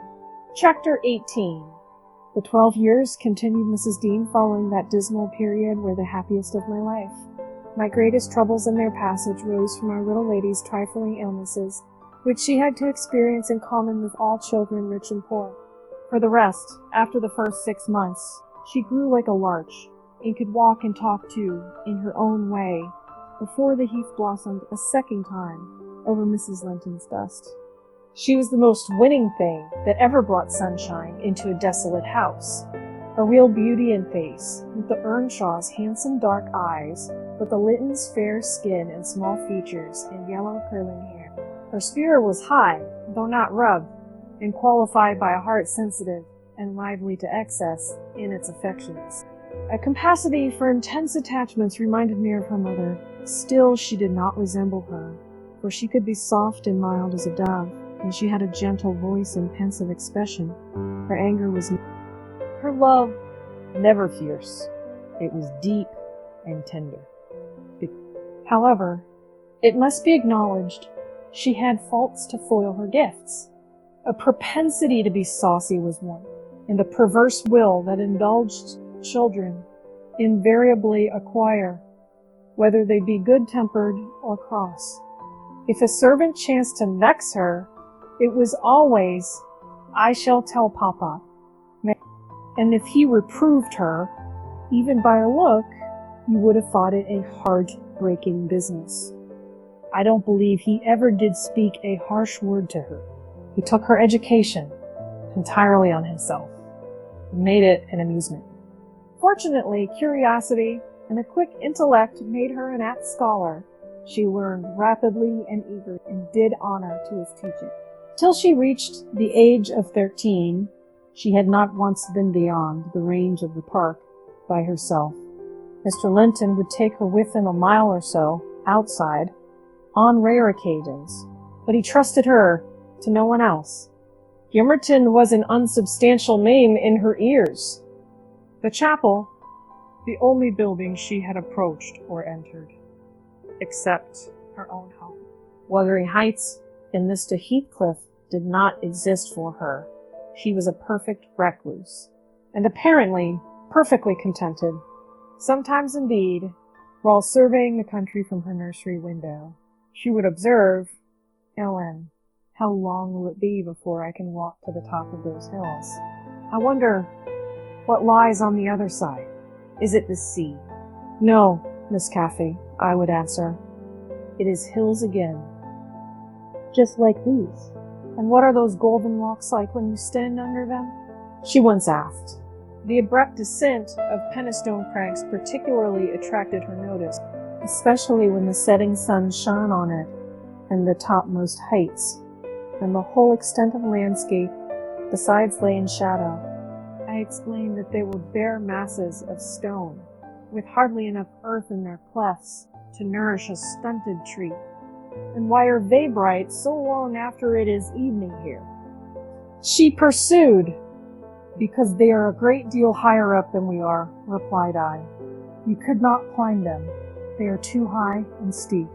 Chapter 18. The 12 years, continued Mrs. Dean, following that dismal period, were the happiest of my life. My greatest troubles in their passage rose from our little lady's trifling illnesses, which she had to experience in common with all children, rich and poor. For the rest, after the first 6 months, she grew like a larch, and could walk and talk too, in her own way, before the heath blossomed a second time over Mrs. Linton's dust. She was the most winning thing that ever brought sunshine into a desolate house. A real beauty in face, with the Earnshaw's handsome dark eyes, with the Linton's fair skin and small features and yellow curling hair. Her spirit was high, though not rubbed, and qualified by a heart sensitive and lively to excess in its affections. A capacity for intense attachments reminded me of her mother. Still she did not resemble her, for she could be soft and mild as a dove, and she had a gentle voice and pensive expression. Her anger was her love never fierce. It was deep and tender. However, it must be acknowledged, she had faults to foil her gifts. A propensity to be saucy was one, and a perverse will that indulged children invariably acquire, whether they be good-tempered or cross. If a servant chanced to vex her, it was always, "I shall tell Papa." And if he reproved her, even by a look, you would have thought it a heart-breaking business. I don't believe he ever did speak a harsh word to her. He took her education entirely on himself, and made it an amusement. Fortunately, curiosity and a quick intellect made her an apt scholar. She learned rapidly and eagerly, and did honor to his teaching. Till she reached the age of 13, she had not once been beyond the range of the park by herself. Mr. Linton would take her with him a mile or so outside on rare occasions, but he trusted her to no one else. Gimmerton was an unsubstantial name in her ears. The chapel, the only building she had approached or entered, except her own home. Wuthering Heights, in this to Heathcliff, did not exist for her. She was a perfect recluse, and apparently perfectly contented. Sometimes, indeed, while surveying the country from her nursery window, she would observe, "Ellen, how long will it be before I can walk to the top of those hills? I wonder what lies on the other side. Is it the sea?" "No, Miss Cathy," I would answer. "It is hills again, just like these." "And what are those golden walks like when you stand under them?" she once asked. The abrupt descent of Penistone Crags particularly attracted her notice, especially when the setting sun shone on it and the topmost heights, and the whole extent of landscape besides lay in shadow. I explained that they were bare masses of stone, with hardly enough earth in their clefts to nourish a stunted tree. "And why are they bright so long after it is evening here?" she pursued. "Because they are a great deal higher up than we are," replied I. "You could not climb them. They are too high and steep.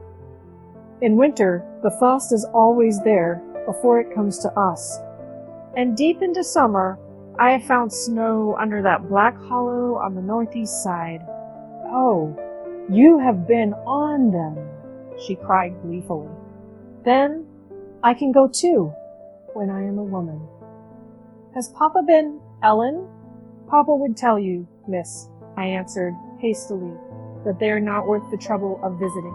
In winter, the frost is always there before it comes to us. And deep into summer, I have found snow under that black hollow on the northeast side." "Oh, you have been on them," she cried gleefully. "Then I can go too, when I am a woman." "Has Papa been, Ellen?" "Papa would tell you, miss," I answered hastily, "that they are not worth the trouble of visiting.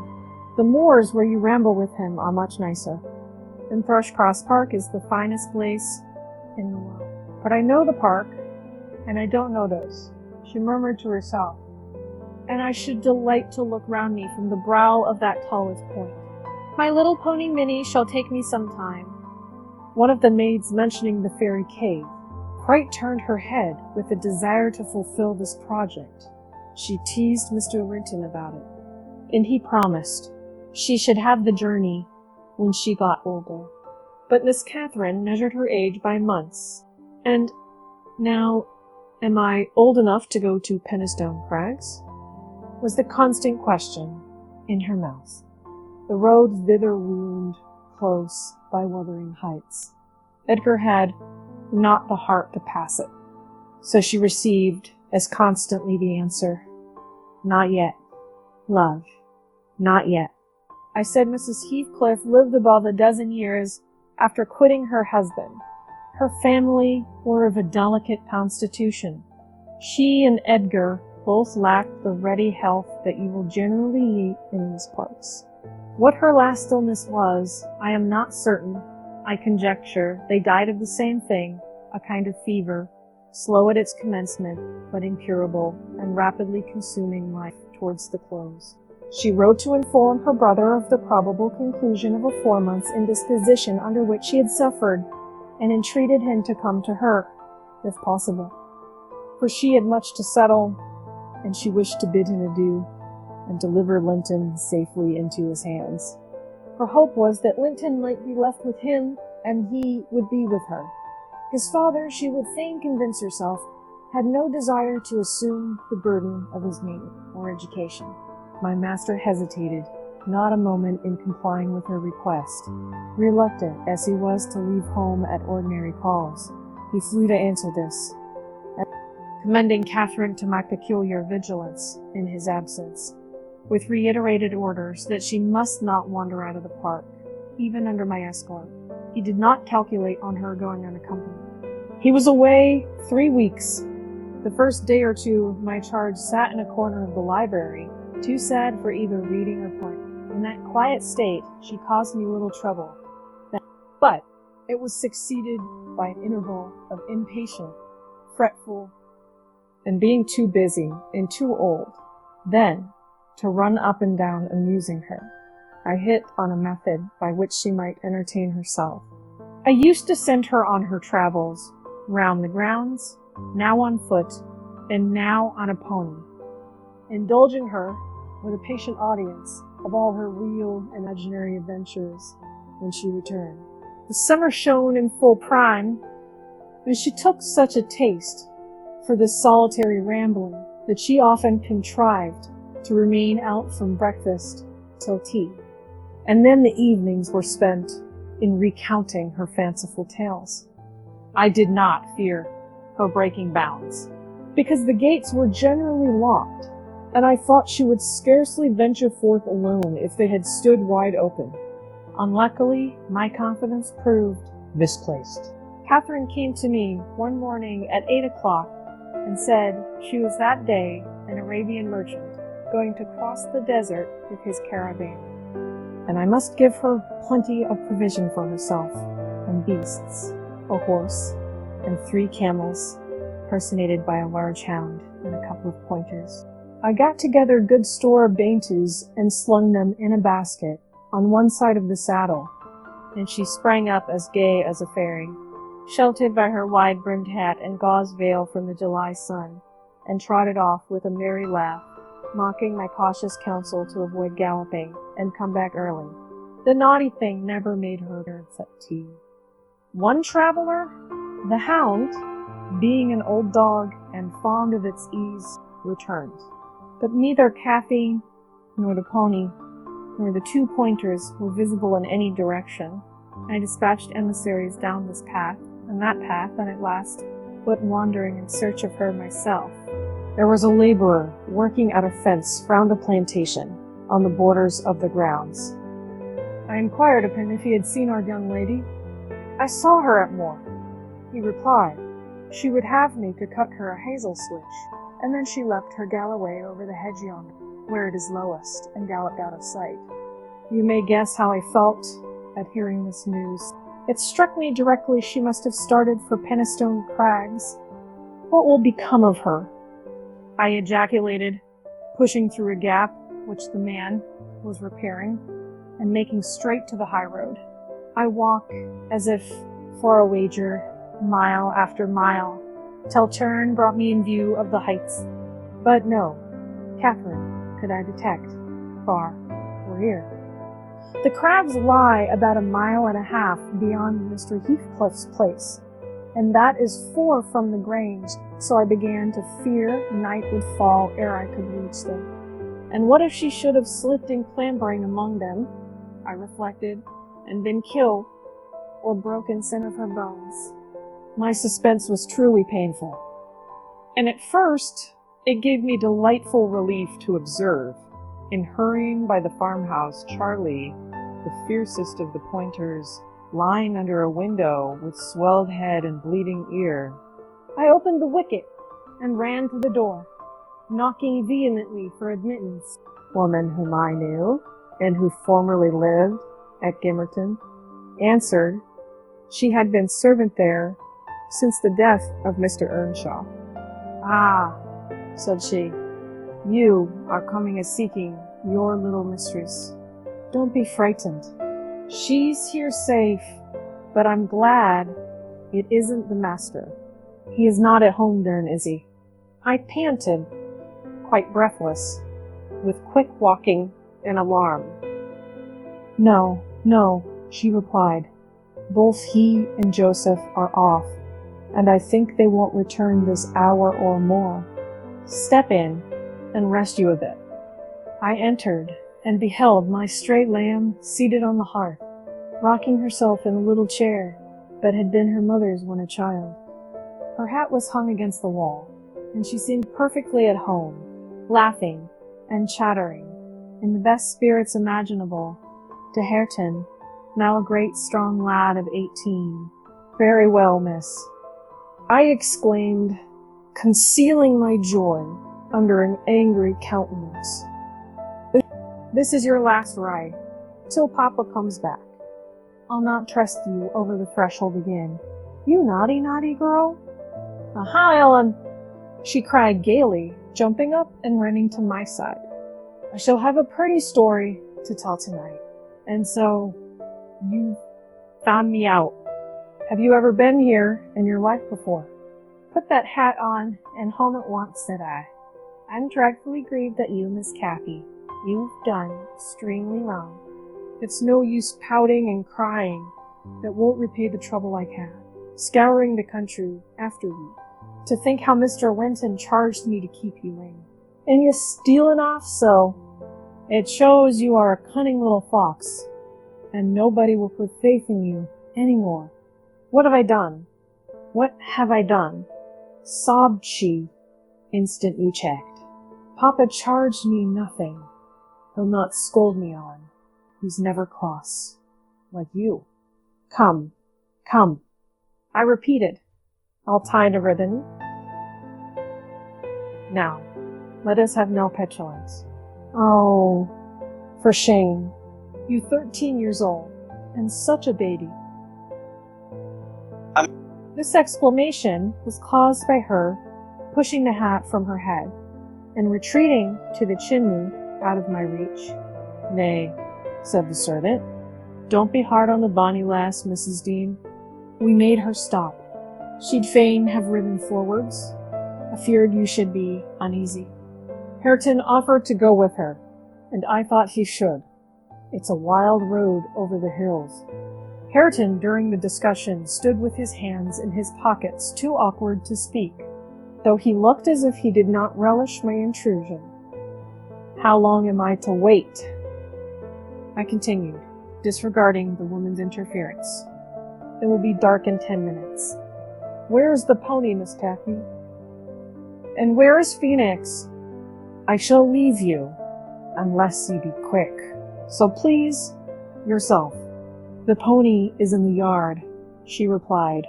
The moors where you ramble with him are much nicer, and Thrushcross Park is the finest place in the world." "But I know the park, and I don't know those," she murmured to herself, "and I should delight to look round me from the brow of that tallest point. My little pony Minnie shall take me some time." One of the maids, mentioning the fairy cave, quite turned her head with a desire to fulfill this project. She teased Mr. Linton about it, and he promised she should have the journey when she got older. But Miss Catherine measured her age by months, and now, "Am I old enough to go to Penistone Crags?" was the constant question in her mouth. The road thither wound close by Wuthering Heights. Edgar had not the heart to pass it, so she received as constantly the answer, "Not yet, love, not yet." I said Mrs. Heathcliff lived above a dozen years after quitting her husband. Her family were of a delicate constitution. She and Edgar both lacked the ready health that you will generally meet in these parts. What her last illness was, I am not certain. I conjecture they died of the same thing, a kind of fever, slow at its commencement, but incurable, and rapidly consuming life towards the close. She wrote to inform her brother of the probable conclusion of a 4 months' indisposition under which she had suffered, and entreated him to come to her, if possible, for she had much to settle, and she wished to bid him adieu, and deliver Linton safely into his hands. Her hope was that Linton might be left with him, and he would be with her. His father, she would fain convince herself, had no desire to assume the burden of his name or education. My master hesitated not a moment in complying with her request. Reluctant as he was to leave home at ordinary calls, he flew to answer this, commending Catherine to my peculiar vigilance in his absence, with reiterated orders that she must not wander out of the park, even under my escort. He did not calculate on her going unaccompanied. He was away 3 weeks. The first day or two, my charge sat in a corner of the library, too sad for either reading or playing. In that quiet state, she caused me little trouble. But it was succeeded by an interval of impatient, fretful, and being too busy and too old, then, to run up and down amusing her. I hit on a method by which she might entertain herself. I used to send her on her travels, round the grounds, now on foot, and now on a pony, indulging her with a patient audience of all her real and imaginary adventures when she returned. The summer shone in full prime, and she took such a taste for this solitary rambling that she often contrived to remain out from breakfast till tea, and then the evenings were spent in recounting her fanciful tales. I did not fear her breaking bounds, because the gates were generally locked, and I thought she would scarcely venture forth alone if they had stood wide open. Unluckily, my confidence proved misplaced. Catherine came to me one morning at 8 o'clock and said she was that day an Arabian merchant going to cross the desert with his caravan, and I must give her plenty of provision for herself and beasts, a horse and 3 camels, personated by a large hound and a couple of pointers. I got together good store of dainties and slung them in a basket on one side of the saddle, and she sprang up as gay as a fairy, sheltered by her wide-brimmed hat and gauze veil from the July sun, and trotted off with a merry laugh, mocking my cautious counsel to avoid galloping and come back early. The naughty thing never made her appearance at tea. One traveler, the hound, being an old dog and fond of its ease, returned. But neither Cathy, nor the pony, nor the 2 pointers were visible in any direction. I dispatched emissaries down this path and that path, and at last went wandering in search of her myself. There was a laborer working at a fence round a plantation on the borders of the grounds. I inquired of him if he had seen our young lady. I saw her at Moor. He replied she would have me to cut her a hazel switch, and then she leapt her galloway over the hedge yonder, where it is lowest, and galloped out of sight. You may guess how I felt at hearing this news. It struck me directly she must have started for Penistone Crags. What will become of her? I ejaculated, pushing through a gap which the man was repairing, and making straight to the high road. I walk as if for a wager, mile after mile, till turn brought me in view of the heights. But no, Catherine could I detect, far or near. The Crags lie about 1.5 miles beyond Mr. Heathcliff's place, and that is 4 from the Grange, so I began to fear night would fall ere I could reach them. And what if she should have slipped in clambering among them, I reflected, and been killed, or broken some of her bones? My suspense was truly painful, and at first it gave me delightful relief to observe, in hurrying by the farmhouse, Charlie, the fiercest of the pointers, lying under a window with swelled head and bleeding ear. I opened the wicket and ran to the door, knocking vehemently for admittance. Woman whom I knew, and who formerly lived at Gimmerton, answered she had been servant there since the death of Mr. Earnshaw. Ah, said she, you are coming a-seeking your little mistress. Don't be frightened. She's here safe, but I'm glad it isn't the master. He is not at home then, is he? I panted, quite breathless, with quick walking and alarm. No, no, she replied. Both he and Joseph are off, and I think they won't return this hour or more. Step in and rest you a bit. I entered and beheld my stray lamb seated on the hearth, rocking herself in a little chair that had been her mother's when a child. Her hat was hung against the wall, and she seemed perfectly at home, laughing and chattering in the best spirits imaginable to Hareton, now a great strong lad of 18. Very well, miss, I exclaimed, concealing my joy under an angry countenance. This is your last ride, till Papa comes back. I'll not trust you over the threshold again. You naughty, naughty girl. Aha, Ellen, she cried gaily, jumping up and running to my side. I shall have a pretty story to tell tonight. And so, you found me out. Have you ever been here in your life before? Put that hat on and home at once, said I. I'm dreadfully grieved at you, Miss Cathy. You've done extremely wrong. It's no use pouting and crying. That won't repay the trouble I've had, scouring the country after you. To think how Mr. Linton charged me to keep you in. And you stealing off so. It shows you are a cunning little fox, and nobody will put faith in you anymore. What have I done? What have I done? Sobbed she, instantly checked. Papa charged me nothing. He'll not scold me on. He's never cross, like you. Come, come. I repeated. I'll tie the ribbon. Now, let us have no petulance. Oh, for shame. You 13 years old, and such a baby. This exclamation was caused by her pushing the hat from her head and retreating to the chimney out of my reach. Nay, said the servant, don't be hard on the bonny lass, Mrs. Dean. We made her stop. She'd fain have ridden forwards, afeard you should be uneasy. Hareton offered to go with her, and I thought he should. It's a wild road over the hills. Hareton, during the discussion, stood with his hands in his pockets, too awkward to speak, though he looked as if he did not relish my intrusion. How long am I to wait? I continued, disregarding the woman's interference. It will be dark in 10 minutes. Where is the pony, Miss Cathy? And where is Phoenix? I shall leave you, unless you be quick. So please, yourself. The pony is in the yard, she replied,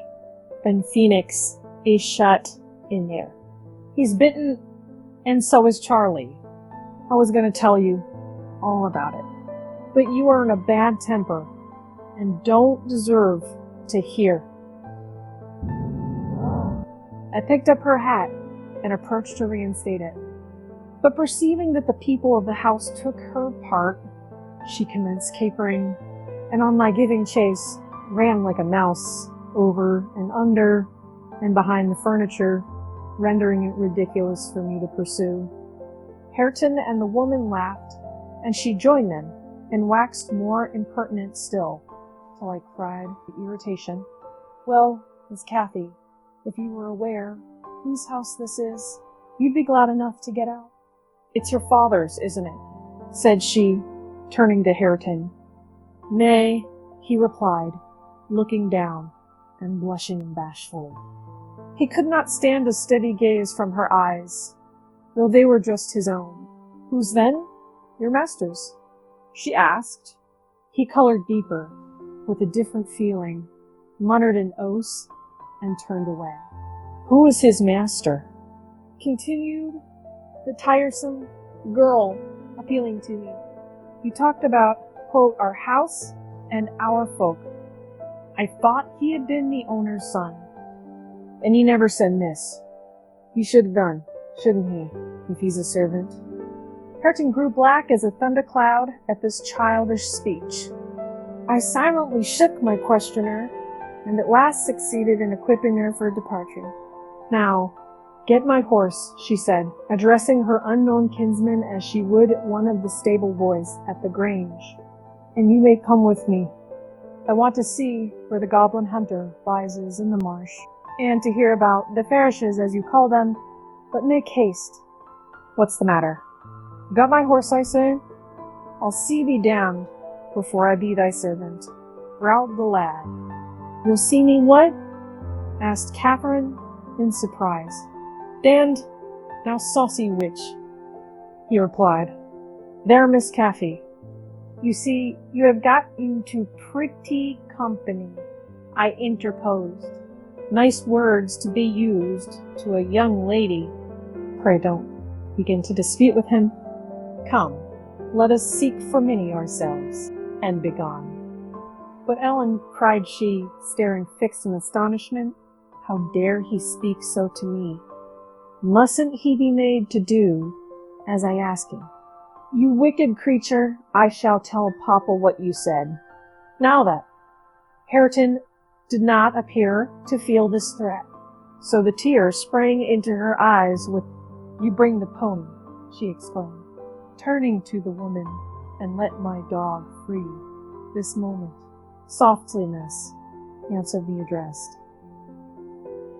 and Phoenix is shut in there. He's bitten, and so is Charlie. I was going to tell you all about it, but you are in a bad temper and don't deserve to hear. I picked up her hat and approached to reinstate it, but perceiving that the people of the house took her part, she commenced capering, and on my giving chase, ran like a mouse over and under and behind the furniture, rendering it ridiculous for me to pursue. Hareton and the woman laughed, and she joined them, and waxed more impertinent still, till I cried with irritation, Well, Miss Cathy, if you were aware whose house this is, you'd be glad enough to get out. It's your father's, isn't it? Said she, turning to Hareton. Nay, he replied, looking down and blushing bashfully. He could not stand a steady gaze from her eyes, though they were just his own. Whose then? Your master's? She asked. He colored deeper, with a different feeling, muttered an oath, and turned away. Who is his master? Continued the tiresome girl, appealing to me. You talked about, quote, our house and our folk. I thought he had been the owner's son. And he never said miss. He should have done, shouldn't he, if he's a servant? Hareton grew black as a thundercloud at this childish speech. I silently shook my questioner, and at last succeeded in equipping her for departure. Now, get my horse, she said, addressing her unknown kinsman as she would one of the stable boys at the Grange, and you may come with me. I want to see where the goblin hunter rises in the marsh, and to hear about the Farishes, as you call them, but make haste. What's the matter? Got my horse, I say? I'll see thee damned before I be thy servant, growled the lad. You'll see me what? Asked Catherine in surprise. Damned, thou saucy witch, he replied. There, Miss Cathy. You see, you have got into pretty company, I interposed. Nice words to be used to a young lady. Pray don't begin to dispute with him. Come, let us seek for Minnie ourselves, and begone. But Ellen, cried she, staring fixed in astonishment, how dare he speak so to me? Mustn't he be made to do as I ask him? You wicked creature, I shall tell Papa what you said. Now that Hareton did not appear to feel this threat, so the tears sprang into her eyes with, You bring the pony, she exclaimed, turning to the woman, and let my dog free this moment. Softly, miss, answered the addressed.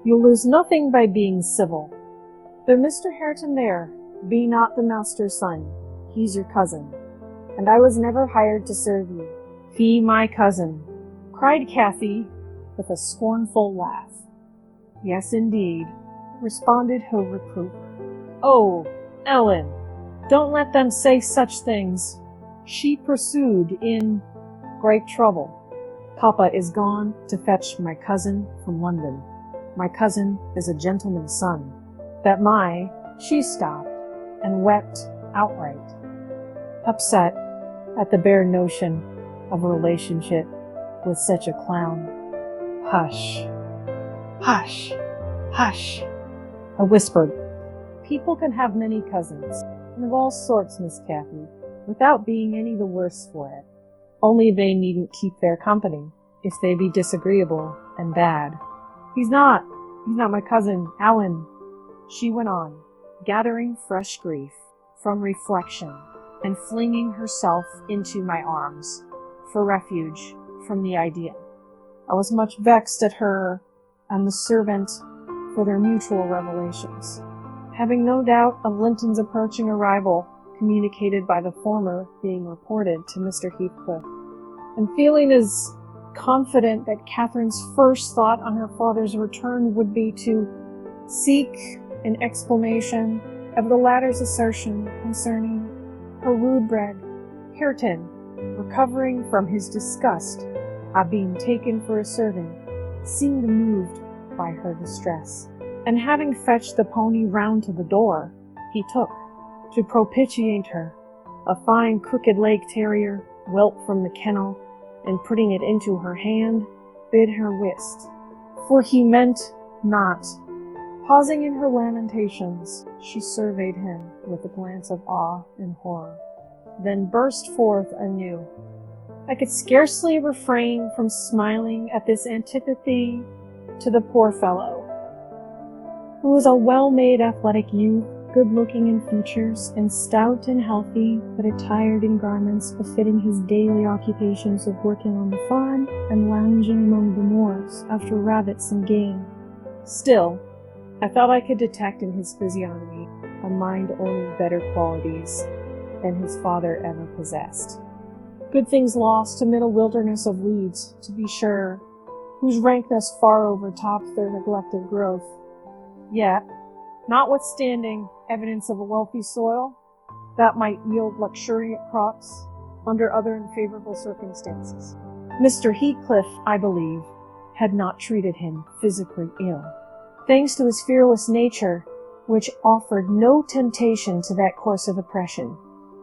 You'll lose nothing by being civil. Though Mr. Hareton there be not the master's son, he's your cousin, and I was never hired to serve you. He my cousin, cried Cathy with a scornful laugh. Yes, indeed, responded her reprover. Oh, Ellen, don't let them say such things. She pursued in great trouble. Papa is gone to fetch my cousin from London. My cousin is a gentleman's son. She stopped and wept outright, upset at the bare notion of a relationship with such a clown. Hush, hush, hush, I whispered. People can have many cousins, and of all sorts, Miss Cathy, without being any the worse for it. Only they needn't keep their company, if they be disagreeable and bad. He's not my cousin, Alan, she went on, gathering fresh grief from reflection and flinging herself into my arms for refuge from the idea. I was much vexed at her and the servant for their mutual revelations, having no doubt of Linton's approaching arrival, communicated by the former being reported to Mr. Heathcliff, and feeling as confident that Catherine's first thought on her father's return would be to seek an explanation of the latter's assertion concerning her rude-bred Hareton recovering from his disgust at being taken for a servant, seemed moved by her distress, and having fetched the pony round to the door, he took, to propitiate her, a fine crooked-legged terrier, whelped from the kennel, and putting it into her hand, bid her whist, for he meant not. Pausing in her lamentations, she surveyed him with a glance of awe and horror, then burst forth anew. I could scarcely refrain from smiling at this antipathy to the poor fellow, who was a well-made athletic youth, good-looking in features, and stout and healthy, but attired in garments befitting his daily occupations of working on the farm and lounging among the moors after rabbits and game. Still, I thought I could detect in his physiognomy a mind only better qualities than his father ever possessed. Good things lost amid a wilderness of weeds, to be sure, whose rankness far overtopped their neglected growth. Yet, notwithstanding evidence of a wealthy soil that might yield luxuriant crops under other unfavorable circumstances, Mr. Heathcliff, I believe, had not treated him physically ill. Thanks to his fearless nature, which offered no temptation to that course of oppression,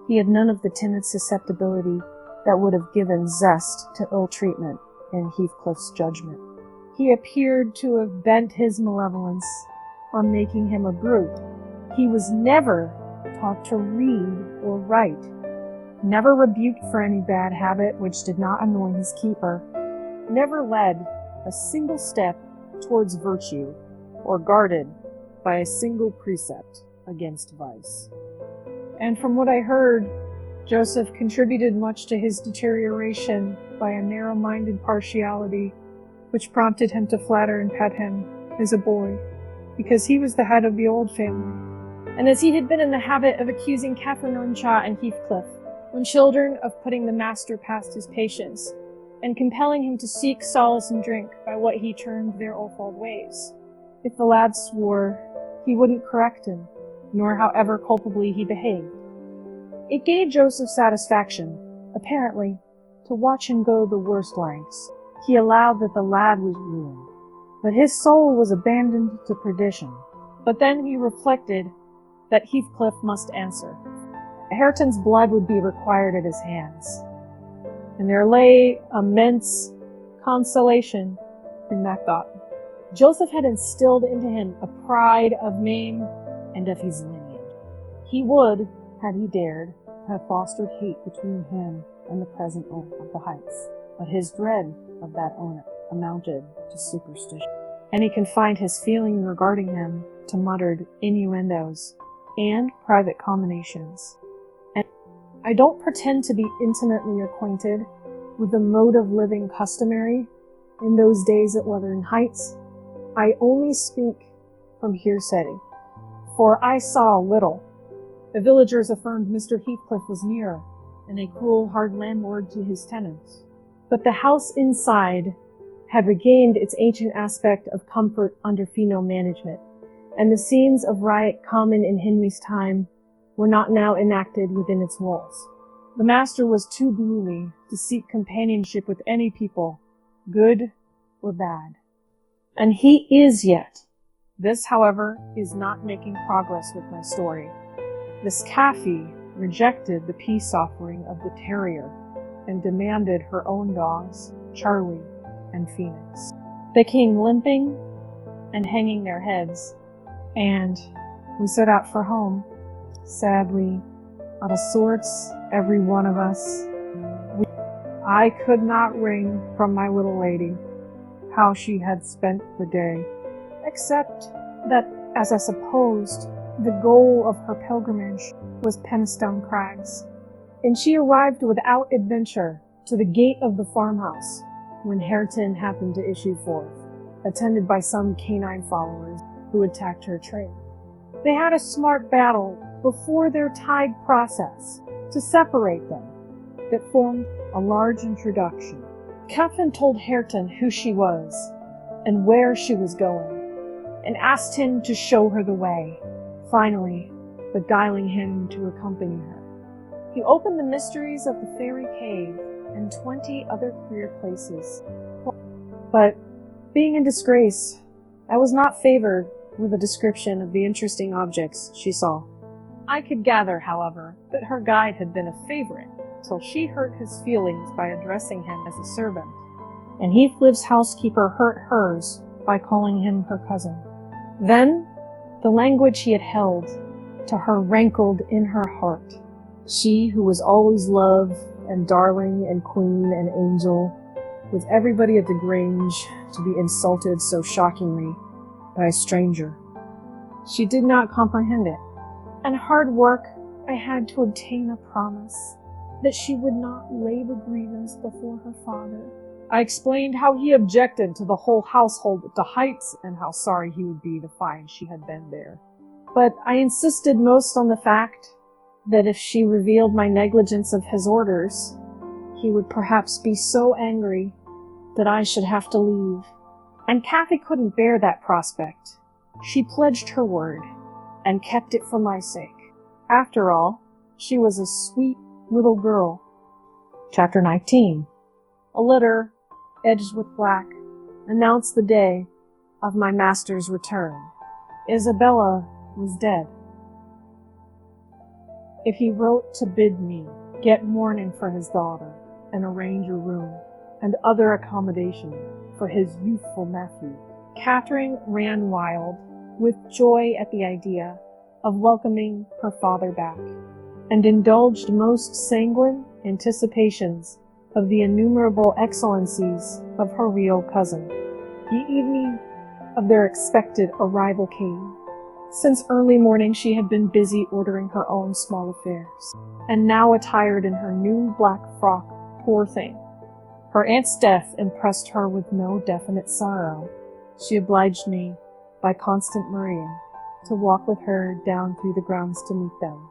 he had none of the timid susceptibility that would have given zest to ill treatment in Heathcliff's judgment. He appeared to have bent his malevolence on making him a brute. He was never taught to read or write, never rebuked for any bad habit which did not annoy his keeper, never led a single step towards virtue, or guarded by a single precept against vice. And from what I heard, Joseph contributed much to his deterioration by a narrow-minded partiality which prompted him to flatter and pet him as a boy, because he was the head of the old family, and as he had been in the habit of accusing Catherine Earnshaw and Heathcliff, when children, of putting the master past his patience, and compelling him to seek solace in drink by what he termed their offald ways. If the lad swore, he wouldn't correct him, nor however culpably he behaved. It gave Joseph satisfaction, apparently, to watch him go the worst lengths. He allowed that the lad was ruined, but his soul was abandoned to perdition. But then he reflected that Heathcliff must answer. Hareton's blood would be required at his hands, and there lay immense consolation in that thought. Joseph had instilled into him a pride of name and of his lineage. He would, had he dared, have fostered hate between him and the present owner of the Heights, but his dread of that owner amounted to superstition, and he confined his feeling regarding him to muttered innuendos and private combinations. And I don't pretend to be intimately acquainted with the mode of living customary in those days at Wuthering Heights, I only speak from hearsay, for I saw little. The villagers affirmed Mr. Heathcliff was near, and a cruel, hard landlord to his tenants. But the house inside had regained its ancient aspect of comfort under female management, and the scenes of riot common in Hindley's time were not now enacted within its walls. The master was too gloomy to seek companionship with any people, good or bad. And he is yet. This, however, is not making progress with my story. This Cathy rejected the peace offering of the terrier and demanded her own dogs, Charlie and Phoenix. They came limping and hanging their heads, and we set out for home. Sadly, out of sorts, every one of us. I could not wring from my little lady how she had spent the day, except that, as I supposed, the goal of her pilgrimage was Penistone Crags, and she arrived without adventure to the gate of the farmhouse when Hareton happened to issue forth, attended by some canine followers who attacked her train. They had a smart battle before their tide process to separate them that formed a large introduction. Cathy told Hareton who she was and where she was going, and asked him to show her the way, finally beguiling him to accompany her. He opened the mysteries of the fairy cave and 20 other queer places. But, being in disgrace, I was not favored with a description of the interesting objects she saw. I could gather, however, that her guide had been a favorite, till she hurt his feelings by addressing him as a servant, and Heathcliff's housekeeper hurt hers by calling him her cousin. Then, the language he had held to her rankled in her heart. She who was always love and darling and queen and angel, with everybody at the Grange to be insulted so shockingly by a stranger. She did not comprehend it, and hard work I had to obtain a promise that she would not lay the grievance before her father. I explained how he objected to the whole household at the Heights, and how sorry he would be to find she had been there. But I insisted most on the fact that if she revealed my negligence of his orders, he would perhaps be so angry that I should have to leave. And Cathy couldn't bear that prospect. She pledged her word, and kept it for my sake. After all, she was a sweet little girl. Chapter 19. A letter, edged with black, announced the day of my master's return. Isabella was dead. If he wrote to bid me get mourning for his daughter, and arrange a room, and other accommodation for his youthful nephew, Catherine ran wild with joy at the idea of welcoming her father back, and indulged most sanguine anticipations of the innumerable excellencies of her real cousin. The evening of their expected arrival came. Since early morning she had been busy ordering her own small affairs, and now attired in her new black frock, poor thing. Her aunt's death impressed her with no definite sorrow. She obliged me, by constant worrying, to walk with her down through the grounds to meet them.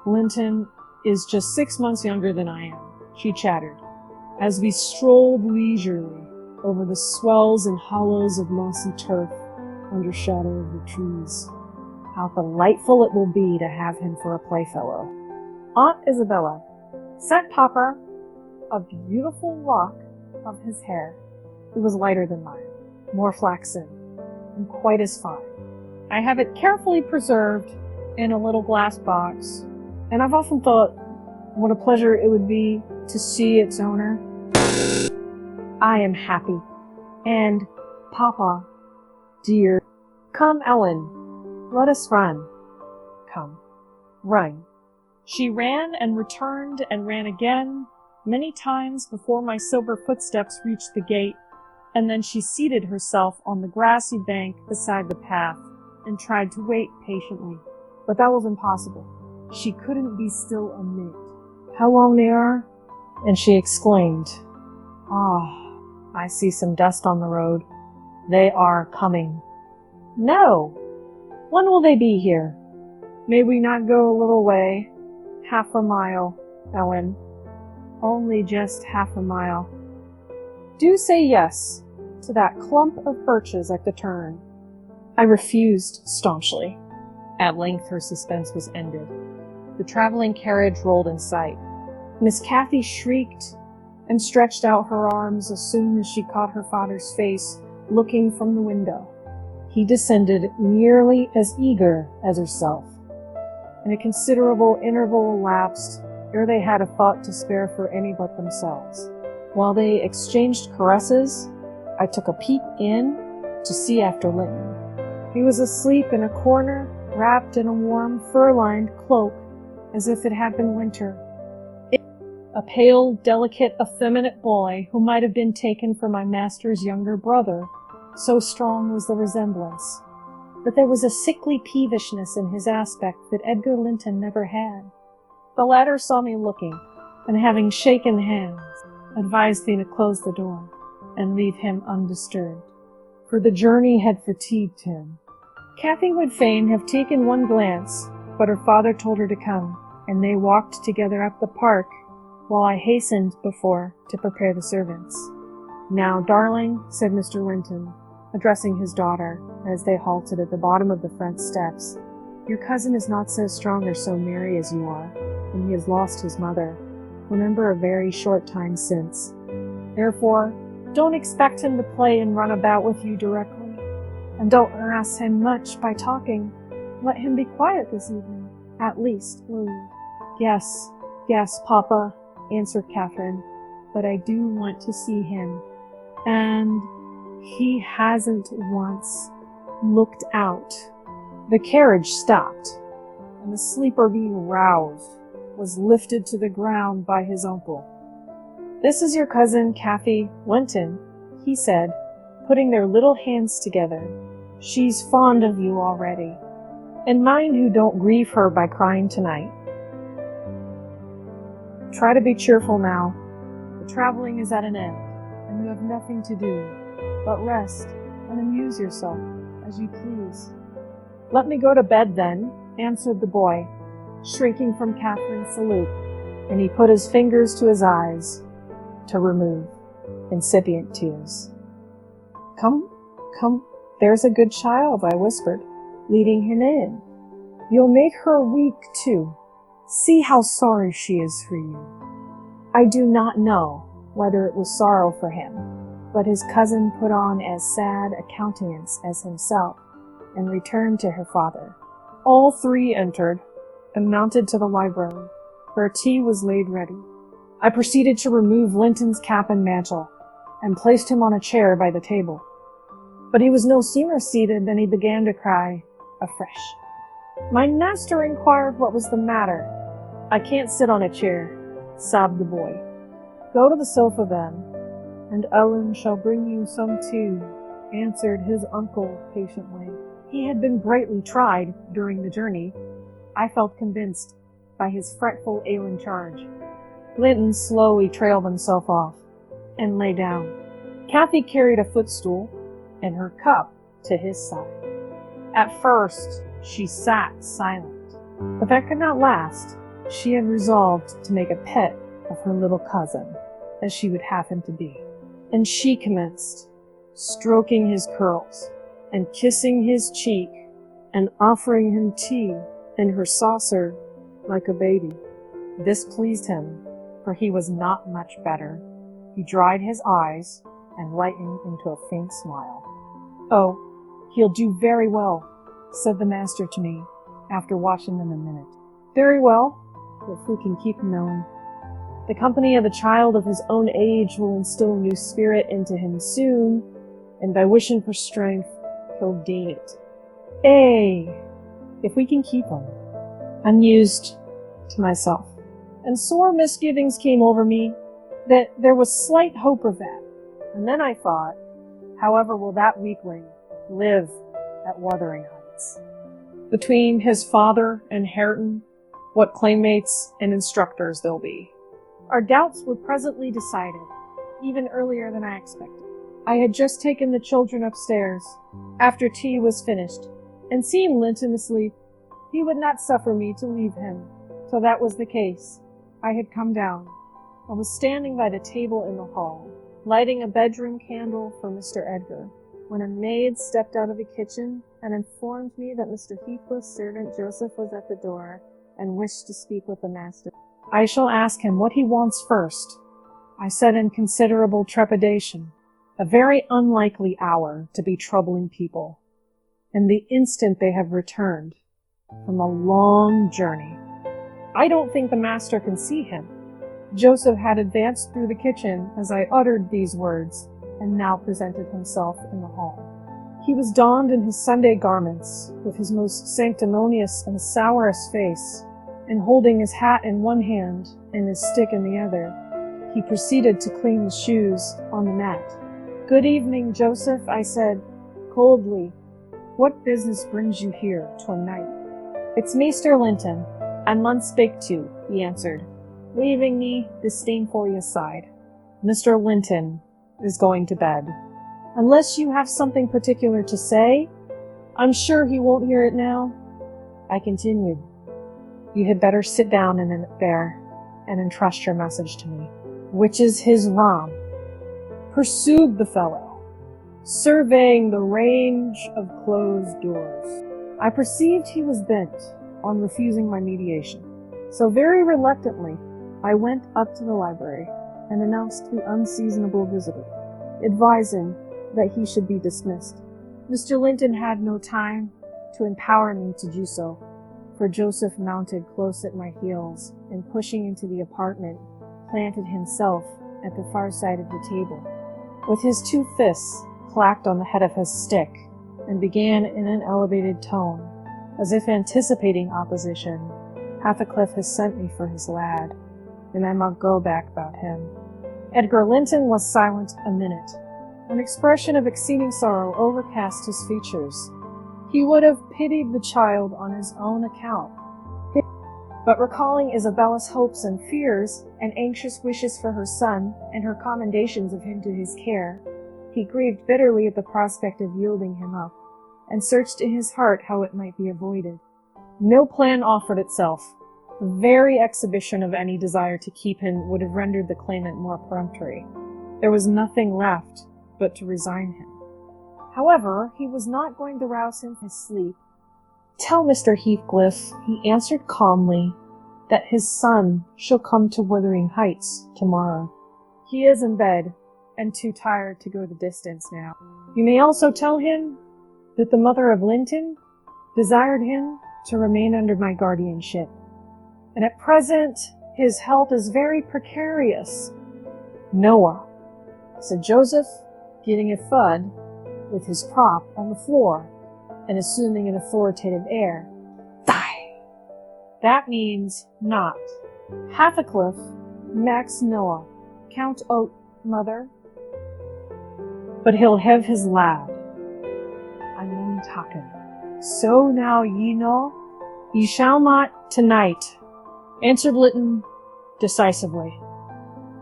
Linton is just 6 months younger than I am, she chattered, as we strolled leisurely over the swells and hollows of mossy turf under shadow of the trees. How delightful it will be to have him for a playfellow. Aunt Isabella sent Papa a beautiful lock of his hair. It was lighter than mine, more flaxen, and quite as fine. I have it carefully preserved in a little glass box, and I've often thought what a pleasure it would be to see its owner. I am happy. And, Papa, dear, come, Ellen, let us run. Come, run. She ran and returned and ran again, many times before my sober footsteps reached the gate, and then she seated herself on the grassy bank beside the path and tried to wait patiently. But that was impossible. She couldn't be still a minute. How long they are? And she exclaimed, "Ah, I see some dust on the road. They are coming." No! When will they be here? May we not go a little way? Half a mile, Ellen. Only just half a mile. Do say yes to that clump of birches at the turn. I refused staunchly. At length her suspense was ended. The traveling carriage rolled in sight. Miss Cathy shrieked and stretched out her arms as soon as she caught her father's face looking from the window. He descended nearly as eager as herself, and a considerable interval elapsed ere they had a thought to spare for any but themselves. While they exchanged caresses, I took a peep in to see after Linton. He was asleep in a corner, wrapped in a warm, fur-lined cloak, as if it had been winter. A pale, delicate, effeminate boy who might have been taken for my master's younger brother, so strong was the resemblance. But there was a sickly peevishness in his aspect that Edgar Linton never had. The latter saw me looking, and having shaken hands, advised me to close the door and leave him undisturbed, for the journey had fatigued him. Cathy would fain have taken one glance, but her father told her to come, and they walked together up the park, while I hastened before to prepare the servants. "Now, darling," said Mr. Linton, addressing his daughter, as they halted at the bottom of the front steps, "your cousin is not so strong or so merry as you are, and he has lost his mother, remember, a very short time since. Therefore, don't expect him to play and run about with you directly, and don't harass him much by talking. Let him be quiet this evening, at least, will you?" Yes, Papa," answered Catherine, "but I do want to see him, and he hasn't once looked out." The carriage stopped, and the sleeper, being roused, was lifted to the ground by his uncle. "This is your cousin Cathy Linton," he said, putting their little hands together. "She's fond of you already, and mind you don't grieve her by crying tonight. Try to be cheerful now. The traveling is at an end, and you have nothing to do but rest and amuse yourself as you please." "Let me go to bed, then," answered the boy, shrinking from Catherine's salute, and he put his fingers to his eyes to remove incipient tears. Come, there's a good child," I whispered, leading him in. "You'll make her weak, too. See how sorry she is for you." I do not know whether it was sorrow for him, but his cousin put on as sad a countenance as himself, and returned to her father. All three entered, and mounted to the library, where tea was laid ready. I proceeded to remove Linton's cap and mantle, and placed him on a chair by the table. But he was no sooner seated than he began to cry afresh. My master inquired what was the matter. "I can't sit on a chair," sobbed the boy. "Go to the sofa then, and Ellen shall bring you some tea," answered his uncle patiently. He had been greatly tried during the journey, I felt convinced, by his fretful ailing charge. Linton slowly trailed himself off, and lay down. Cathy carried a footstool and her cup to his side. At first she sat silent, but that could not last. She had resolved to make a pet of her little cousin, as she would have him to be, and she commenced, stroking his curls, and kissing his cheek, and offering him tea in her saucer like a baby. This pleased him, for he was not much better. He dried his eyes and lightened into a faint smile. "Oh, he'll do very well," said the master to me, after watching them a minute. "Very well, if we can keep him going. The company of a child of his own age will instill new spirit into him soon, and by wishing for strength, he'll gain it. If we can keep him." I mused to myself, and sore misgivings came over me that there was slight hope of that. And then I thought, however will that weakling live at Wuthering Heights? Between his father and Hareton, what playmates and instructors they'll be. Our doubts were presently decided, even earlier than I expected. I had just taken the children upstairs, after tea was finished, and seeing Linton asleep, he would not suffer me to leave him. So that was the case. I had come down. I was standing by the table in the hall, lighting a bedroom candle for Mr. Edgar, when a maid stepped out of the kitchen and informed me that Mr. Heathcliff's servant Joseph was at the door and wished to speak with the master. I shall ask him what he wants first, I said in considerable trepidation. A very unlikely hour to be troubling people, and the instant they have returned from a long journey. I don't think the master can see him. Joseph had advanced through the kitchen as I uttered these words, and now presented himself in the hall. He was donned in his Sunday garments, with his most sanctimonious and sourest face, and holding his hat in one hand and his stick in the other, he proceeded to clean the shoes on the mat. "Good evening, Joseph," I said, coldly. "What business brings you here to night?" "It's Mr. Linton. I mun speak to," he answered, waving me disdainfully aside. "Mr. Linton is going to bed. Unless you have something particular to say, I'm sure he won't hear it now." I continued, "You had better sit down there and entrust your message to me." "Which is his rom?" pursued the fellow, surveying the range of closed doors. I perceived he was bent on refusing my mediation, so very reluctantly I went up to the library and announced the unseasonable visitor, advising that he should be dismissed. Mr. Linton had no time to empower me to do so, for Joseph mounted close at my heels and, pushing into the apartment, planted himself at the far side of the table. With his two fists clacked on the head of his stick, and began in an elevated tone, as if anticipating opposition. "Heathcliff has sent me for his lad, and I must go back about him." Edgar Linton was silent a minute. An expression of exceeding sorrow overcast his features. He would have pitied the child on his own account, but recalling Isabella's hopes and fears, and anxious wishes for her son, and her commendations of him to his care, he grieved bitterly at the prospect of yielding him up, and searched in his heart how it might be avoided. No plan offered itself. The very exhibition of any desire to keep him would have rendered the claimant more peremptory. There was nothing left but to resign him. However, he was not going to rouse him from his sleep. "Tell Mr. Heathcliff," he answered calmly, "that his son shall come to Wuthering Heights tomorrow. He is in bed, and too tired to go the distance now. You may also tell him that the mother of Linton desired him to remain under my guardianship, and at present his health is very precarious." "Noah," said Joseph, getting a thud with his prop on the floor, and assuming an authoritative air. "Die! That means not. Heathcliff, Max Noah, Count Oat, mother. But he'll have his lad. I won't talk him. So now ye know, ye shall not tonight," answered Linton decisively.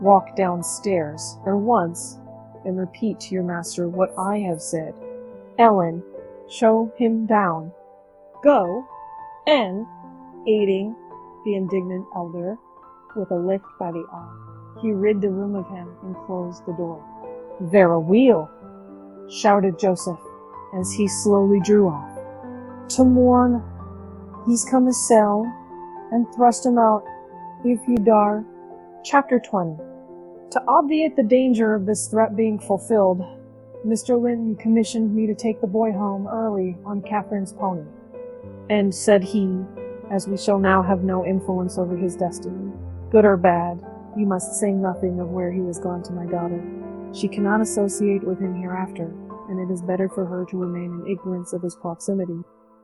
"Walk downstairs at once, and repeat to your master what I have said. Ellen, show him down. Go," and, aiding the indignant elder with a lift by the arm, he rid the room of him and closed the door. "Vera weel," shouted Joseph, as he slowly drew off. "To morn, he's come his cell, and thrust him out, if you dar." Chapter 20. To obviate the danger of this threat being fulfilled, Mr. Linton commissioned me to take the boy home early on Catherine's pony, and said he, as we shall now have no influence over his destiny, good or bad, you must say nothing of where he was gone to my daughter. She cannot associate with him hereafter, and it is better for her to remain in ignorance of his proximity,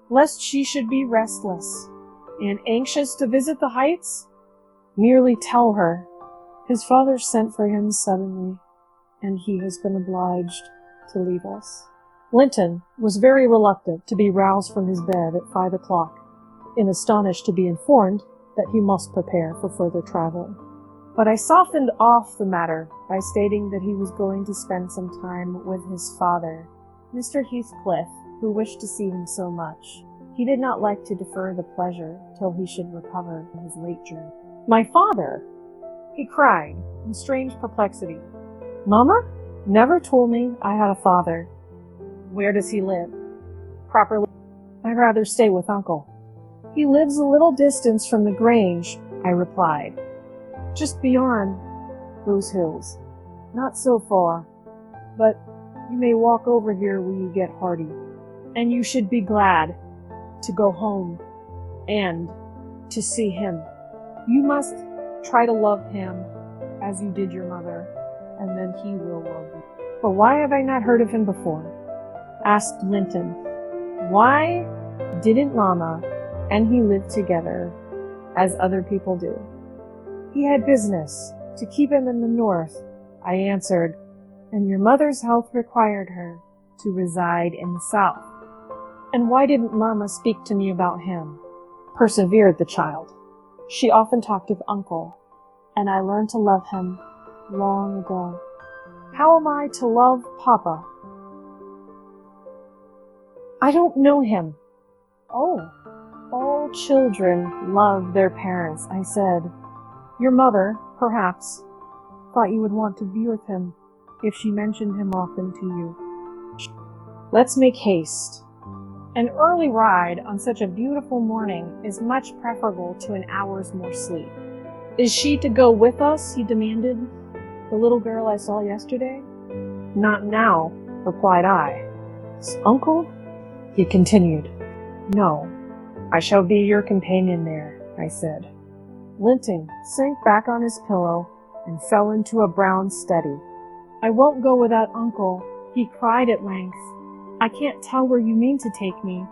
lest she should be restless and anxious to visit the heights. Merely tell her his father sent for him suddenly, and he has been obliged to leave us. Linton was very reluctant to be roused from his bed at 5 o'clock, and astonished to be informed that he must prepare for further travel. But I softened off the matter by stating that he was going to spend some time with his father, Mr. Heathcliff, who wished to see him so much. He did not like to defer the pleasure till he should recover from his late journey. "My father!" he cried, in strange perplexity. "Mamma never told me I had a father." "Where does he live?" "Properly, I'd rather stay with Uncle." "He lives a little distance from the Grange," I replied. "Just beyond those hills. Not so far, but you may walk over here when you get hearty. And you should be glad to go home and to see him. You must try to love him as you did your mother, and then he will love you." "But why have I not heard of him before?" asked Linton. "Why didn't Mama and he live together as other people do?" "He had business to keep him in the north," I answered, "and your mother's health required her to reside in the south." "And why didn't Mama speak to me about him?" persevered the child. "She often talked of Uncle, and I learned to love him long ago." "How am I to love Papa?" "I don't know him." "Oh, all children love their parents," I said. "Your mother, perhaps, thought you would want to be with him if she mentioned him often to you. Let's make haste. An early ride on such a beautiful morning is much preferable to an hour's more sleep." "Is she to go with us?" he demanded. "The little girl I saw yesterday?" "Not now," replied I. "Uncle?" he continued. "No, I shall be your companion there," I said. Linton sank back on his pillow and fell into a brown study. "I won't go without Uncle," he cried at length. "I can't tell where you mean to take me."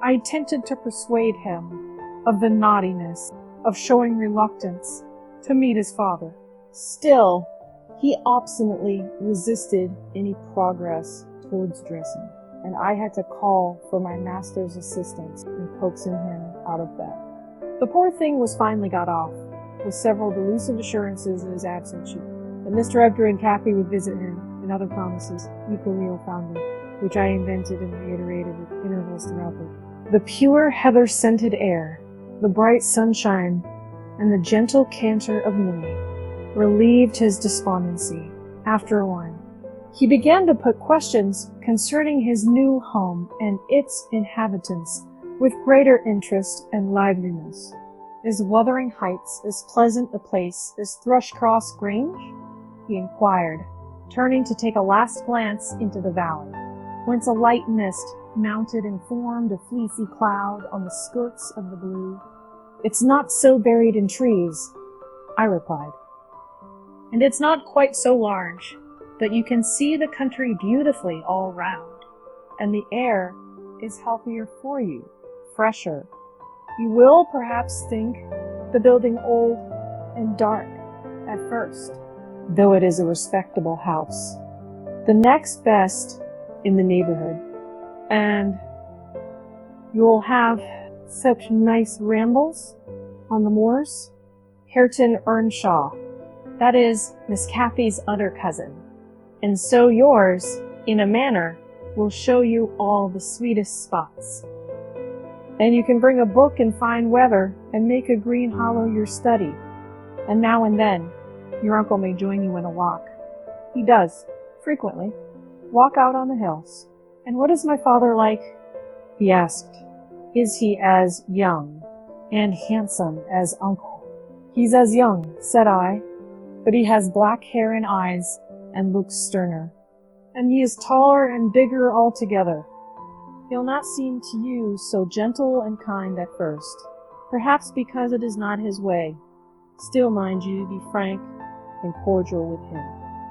I attempted to persuade him of the naughtiness of showing reluctance to meet his father. Still, he obstinately resisted any progress towards dressing, and I had to call for my master's assistance in coaxing him out of bed. The poor thing was finally got off, with several delusive assurances in his absence that Mr. Edgar and Cathy would visit him, and other promises equally ill-founded, which I invented and reiterated at intervals throughout the pure heather-scented air, the bright sunshine, and the gentle canter of Minnie relieved his despondency. After a while, he began to put questions concerning his new home and its inhabitants with greater interest and liveliness. "Is Wuthering Heights as pleasant a place as Thrushcross Grange?" he inquired, turning to take a last glance into the valley, whence a light mist mounted and formed a fleecy cloud on the skirts of the blue. "It's not so buried in trees," I replied, "and it's not quite so large, but you can see the country beautifully all round, and the air is healthier for you, fresher. You will perhaps think the building old and dark at first, though it is a respectable house, the next best in the neighborhood, and you will have such nice rambles on the moors. Hareton Earnshaw, that is Miss Cathy's other cousin, and so yours, in a manner, will show you all the sweetest spots. And you can bring a book in fine weather and make a green hollow your study, and now and then your uncle may join you in a walk. He does, frequently, walk out on the hills." "And what is my father like?" he asked. "Is he as young and handsome as Uncle?" "He's as young," said I, "but he has black hair and eyes and looks sterner, and he is taller and bigger altogether. He'll not seem to you so gentle and kind at first, perhaps because it is not his way. Still, mind you, be frank and cordial with him,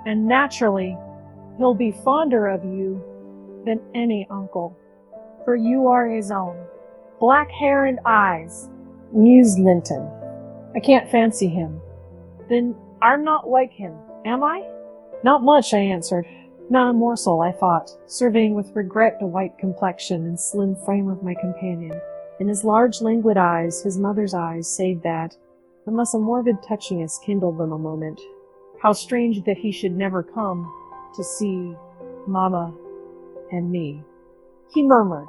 and naturally he'll be fonder of you than any uncle, for you are his own." "Black hair and eyes," mused Linton. "I can't fancy him. Then I'm not like him, am I?" "Not much," I answered. "Not a morsel," I thought, surveying with regret the white complexion and slim frame of my companion. In his large languid eyes, his mother's eyes, save that, unless a morbid touchiness kindled them a moment. How strange that he should never come to see Mama and me. He murmured,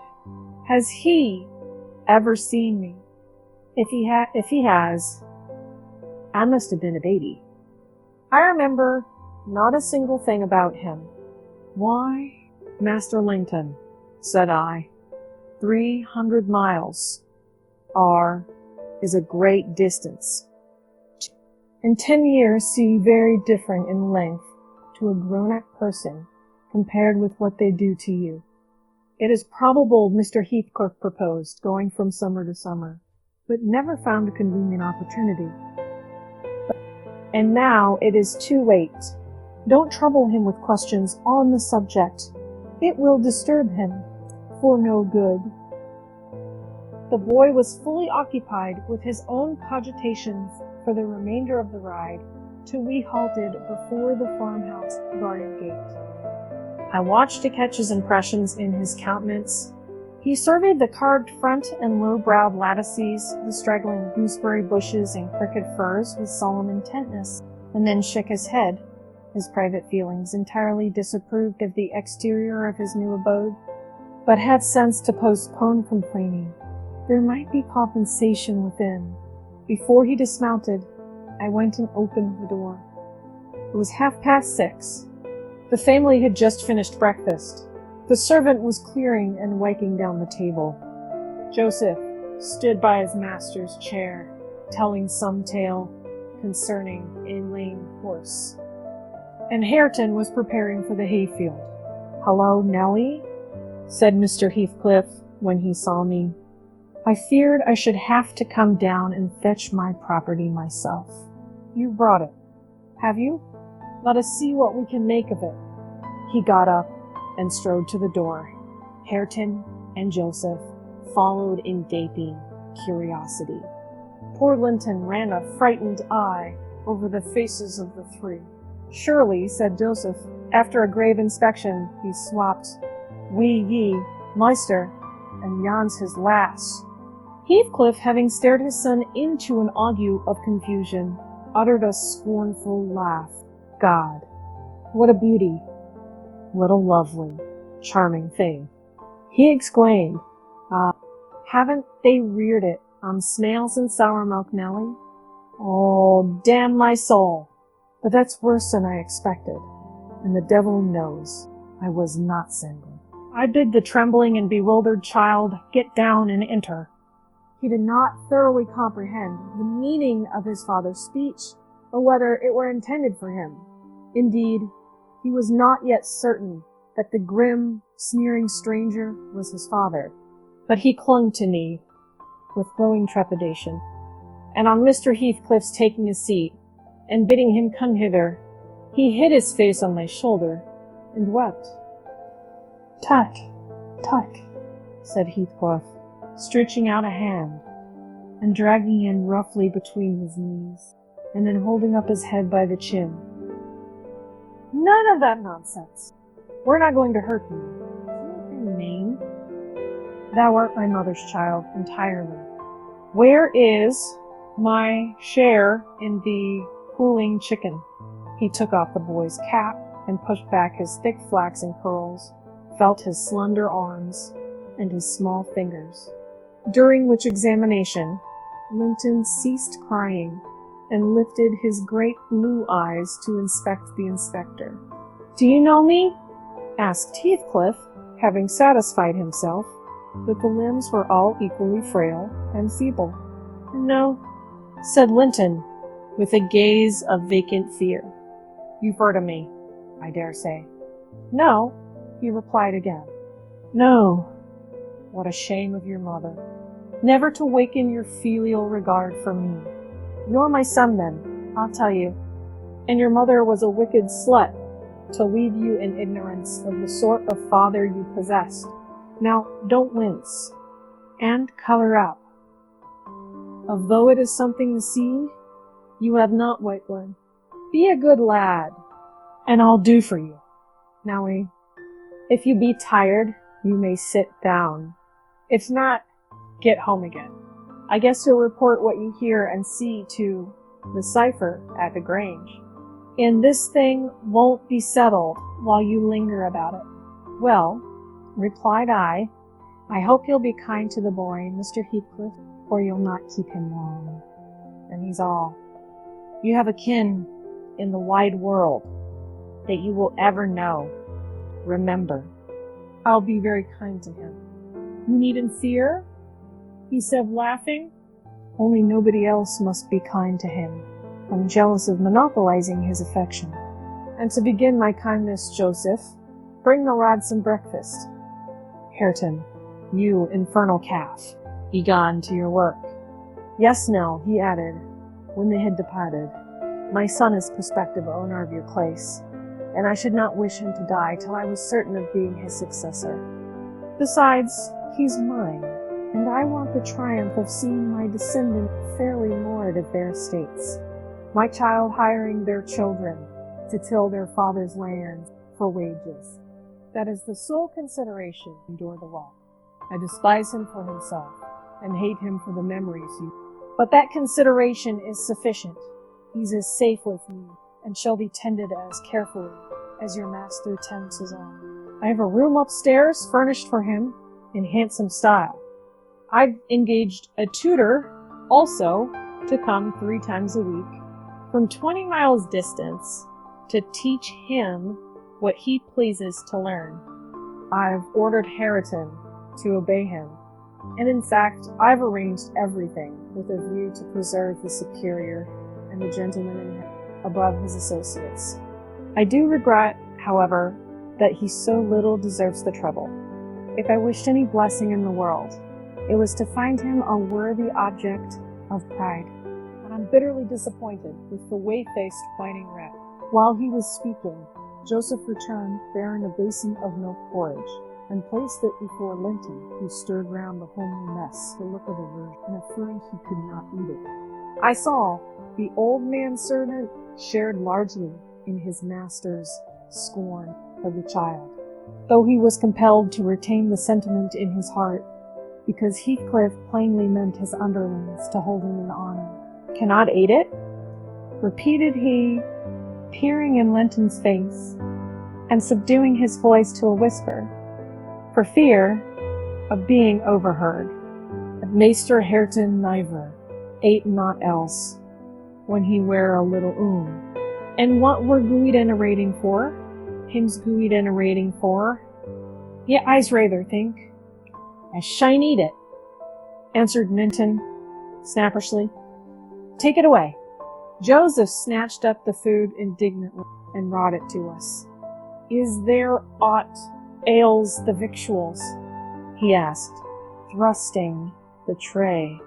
"Has he ever seen me? If he has, I must have been a baby." I remember not a single thing about him. "Why, Master Linton," said I, 300 miles is a great distance, and 10 years seem very different in length to a grown-up person compared with what they do to you. It is probable Mr. Heathcliff proposed going from summer to summer, but never found a convenient opportunity. And now it is too late. Don't trouble him with questions on the subject. It will disturb him for no good. The boy was fully occupied with his own cogitations for the remainder of the ride, till we halted before the farmhouse garden gate. I watched to catch his impressions in his countenance. He surveyed the carved front and low-browed lattices, the straggling gooseberry bushes and crooked firs with solemn intentness, and then shook his head. His private feelings entirely disapproved of the exterior of his new abode, but had sense to postpone complaining. There might be compensation within. Before he dismounted, I went and opened the door. It was 6:30. The family had just finished breakfast. The servant was clearing and wiping down the table. Joseph stood by his master's chair, telling some tale concerning a lame horse. And Hareton was preparing for the hayfield. "Hello, Nellie," said Mr. Heathcliff when he saw me. "I feared I should have to come down and fetch my property myself. You brought it, have you? Let us see what we can make of it." He got up and strode to the door. Hareton and Joseph followed in gaping curiosity. Poor Linton ran a frightened eye over the faces of the three. "Surely," said Joseph, after a grave inspection, he swapped "wee ye, meister," and "Jan's his lass." Heathcliff, having stared his son into an ague of confusion, uttered a scornful laugh. God, what a beauty! What a lovely, charming thing! He exclaimed, haven't they reared it on snails and sour milk, Nellie? Oh, damn my soul! But that's worse than I expected, and the devil knows I was not single. I bid the trembling and bewildered child get down and enter. He did not thoroughly comprehend the meaning of his father's speech, or whether it were intended for him. Indeed, he was not yet certain that the grim, sneering stranger was his father, but he clung to me with glowing trepidation, and on Mr. Heathcliff's taking a seat, and bidding him come hither, he hid his face on my shoulder, and wept. "Tut, tut," said Heathcliff, stretching out a hand, and dragging him roughly between his knees, and then holding up his head by the chin. "None of that nonsense. We're not going to hurt thee. Isn't it name? Thou art my mother's child entirely. Where is my share in the cooling chicken?" He took off the boy's cap and pushed back his thick flaxen curls, felt his slender arms and his small fingers, during which examination Linton ceased crying and lifted his great blue eyes to inspect the inspector. "Do you know me?" asked Heathcliff, having satisfied himself that the limbs were all equally frail and feeble. "No," said Linton, with a gaze of vacant fear. "You've heard of me, I dare say." "No," he replied again. "No. What a shame of your mother, never to waken your filial regard for me. You're my son, then, I'll tell you, and your mother was a wicked slut to leave you in ignorance of the sort of father you possessed. Now, don't wince, and color up. Although it is something to see, you have not white blood. Be a good lad, and I'll do for you. Now, if you be tired, you may sit down. If not, get home again. I guess you'll report what you hear and see to the cipher at the Grange. And this thing won't be settled while you linger about it. Well, replied I hope you'll be kind to the boy, Mr. Heathcliff, or you'll not keep him long. And he's all. You have a kin in the wide world that you will ever know. Remember, I'll be very kind to him. You needn't fear, he said, laughing. Only nobody else must be kind to him. I'm jealous of monopolizing his affection. And to begin my kindness, Joseph, bring the lad some breakfast. Hareton, you infernal calf, be gone to your work. Yes, Nell, he added, when they had departed. My son is prospective owner of your place, and I should not wish him to die till I was certain of being his successor. Besides, he's mine, and I want the triumph of seeing my descendant fairly lord of their estates, my child hiring their children to till their father's lands for wages. That is the sole consideration. Endure the law. I despise him for himself, and hate him for the memories you. But that consideration is sufficient. He's as safe with me, and shall be tended as carefully as your master tends his own. I have a room upstairs furnished for him in handsome style. I've engaged a tutor also to come 3 times a week from 20 miles distance to teach him what he pleases to learn. I've ordered Hareton to obey him, and in fact, I've arranged everything with a view to preserve the superior and the gentleman in him above his associates. I do regret, however, that he so little deserves the trouble. If I wished any blessing in the world, it was to find him a worthy object of pride, and I'm bitterly disappointed with the whey-faced whining rat. While he was speaking, Joseph returned bearing a basin of milk porridge, and placed it before Linton, who stirred round the homely mess, the look of aversion, and affirmed he could not eat it. I saw the old man-servant shared largely in his master's scorn of the child, though he was compelled to retain the sentiment in his heart, because Heathcliff plainly meant his underlings to hold him in honor. Cannot eat it? Repeated he, peering in Linton's face, and subduing his voice to a whisper, for fear of being overheard. But Maester Hareton never ate naught else, when he were a little And what were gooid and a rating for? Him's gooid and a rating for? Yet I's rather think I shine eat it, answered Linton snappishly. Take it away. Joseph snatched up the food indignantly and brought it to us. Is there aught ails the victuals? He asked, thrusting the tray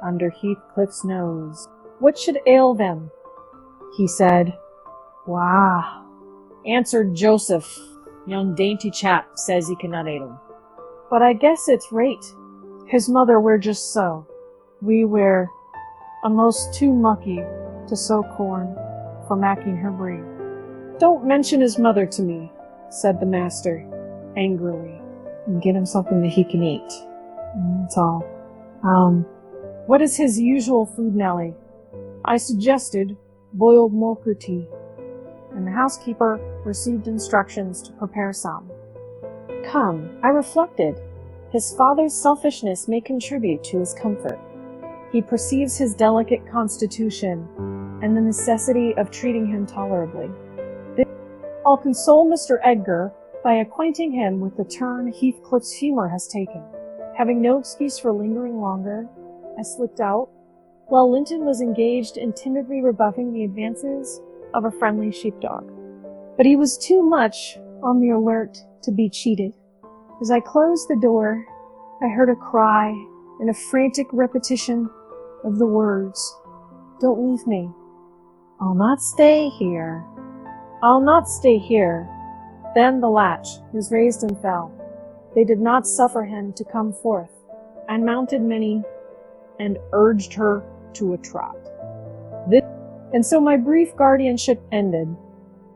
under Heathcliff's nose. What should ail them? He said. Wah, answered Joseph. Young dainty chap says he cannot eat 'em. But I guess it's rate. His mother were just so. We were a'most too mucky to sow corn for macking her breed. Don't mention his mother to me, said the master, angrily, and get him something that he can eat. That's all. What is his usual food, Nellie? I suggested boiled milk or tea, and the housekeeper received instructions to prepare some. Come, I reflected, his father's selfishness may contribute to his comfort. He perceives his delicate constitution and the necessity of treating him tolerably. I'll console Mr. Edgar by acquainting him with the turn Heathcliff's humor has taken. Having no excuse for lingering longer, I slipped out, while Linton was engaged in timidly rebuffing the advances of a friendly sheepdog. But he was too much on the alert to be cheated. As I closed the door, I heard a cry and a frantic repetition of the words, Don't leave me. I'll not stay here. I'll not stay here. Then the latch was raised and fell. They did not suffer him to come forth, and mounted Minnie, and urged her to a trot. And so my brief guardianship ended.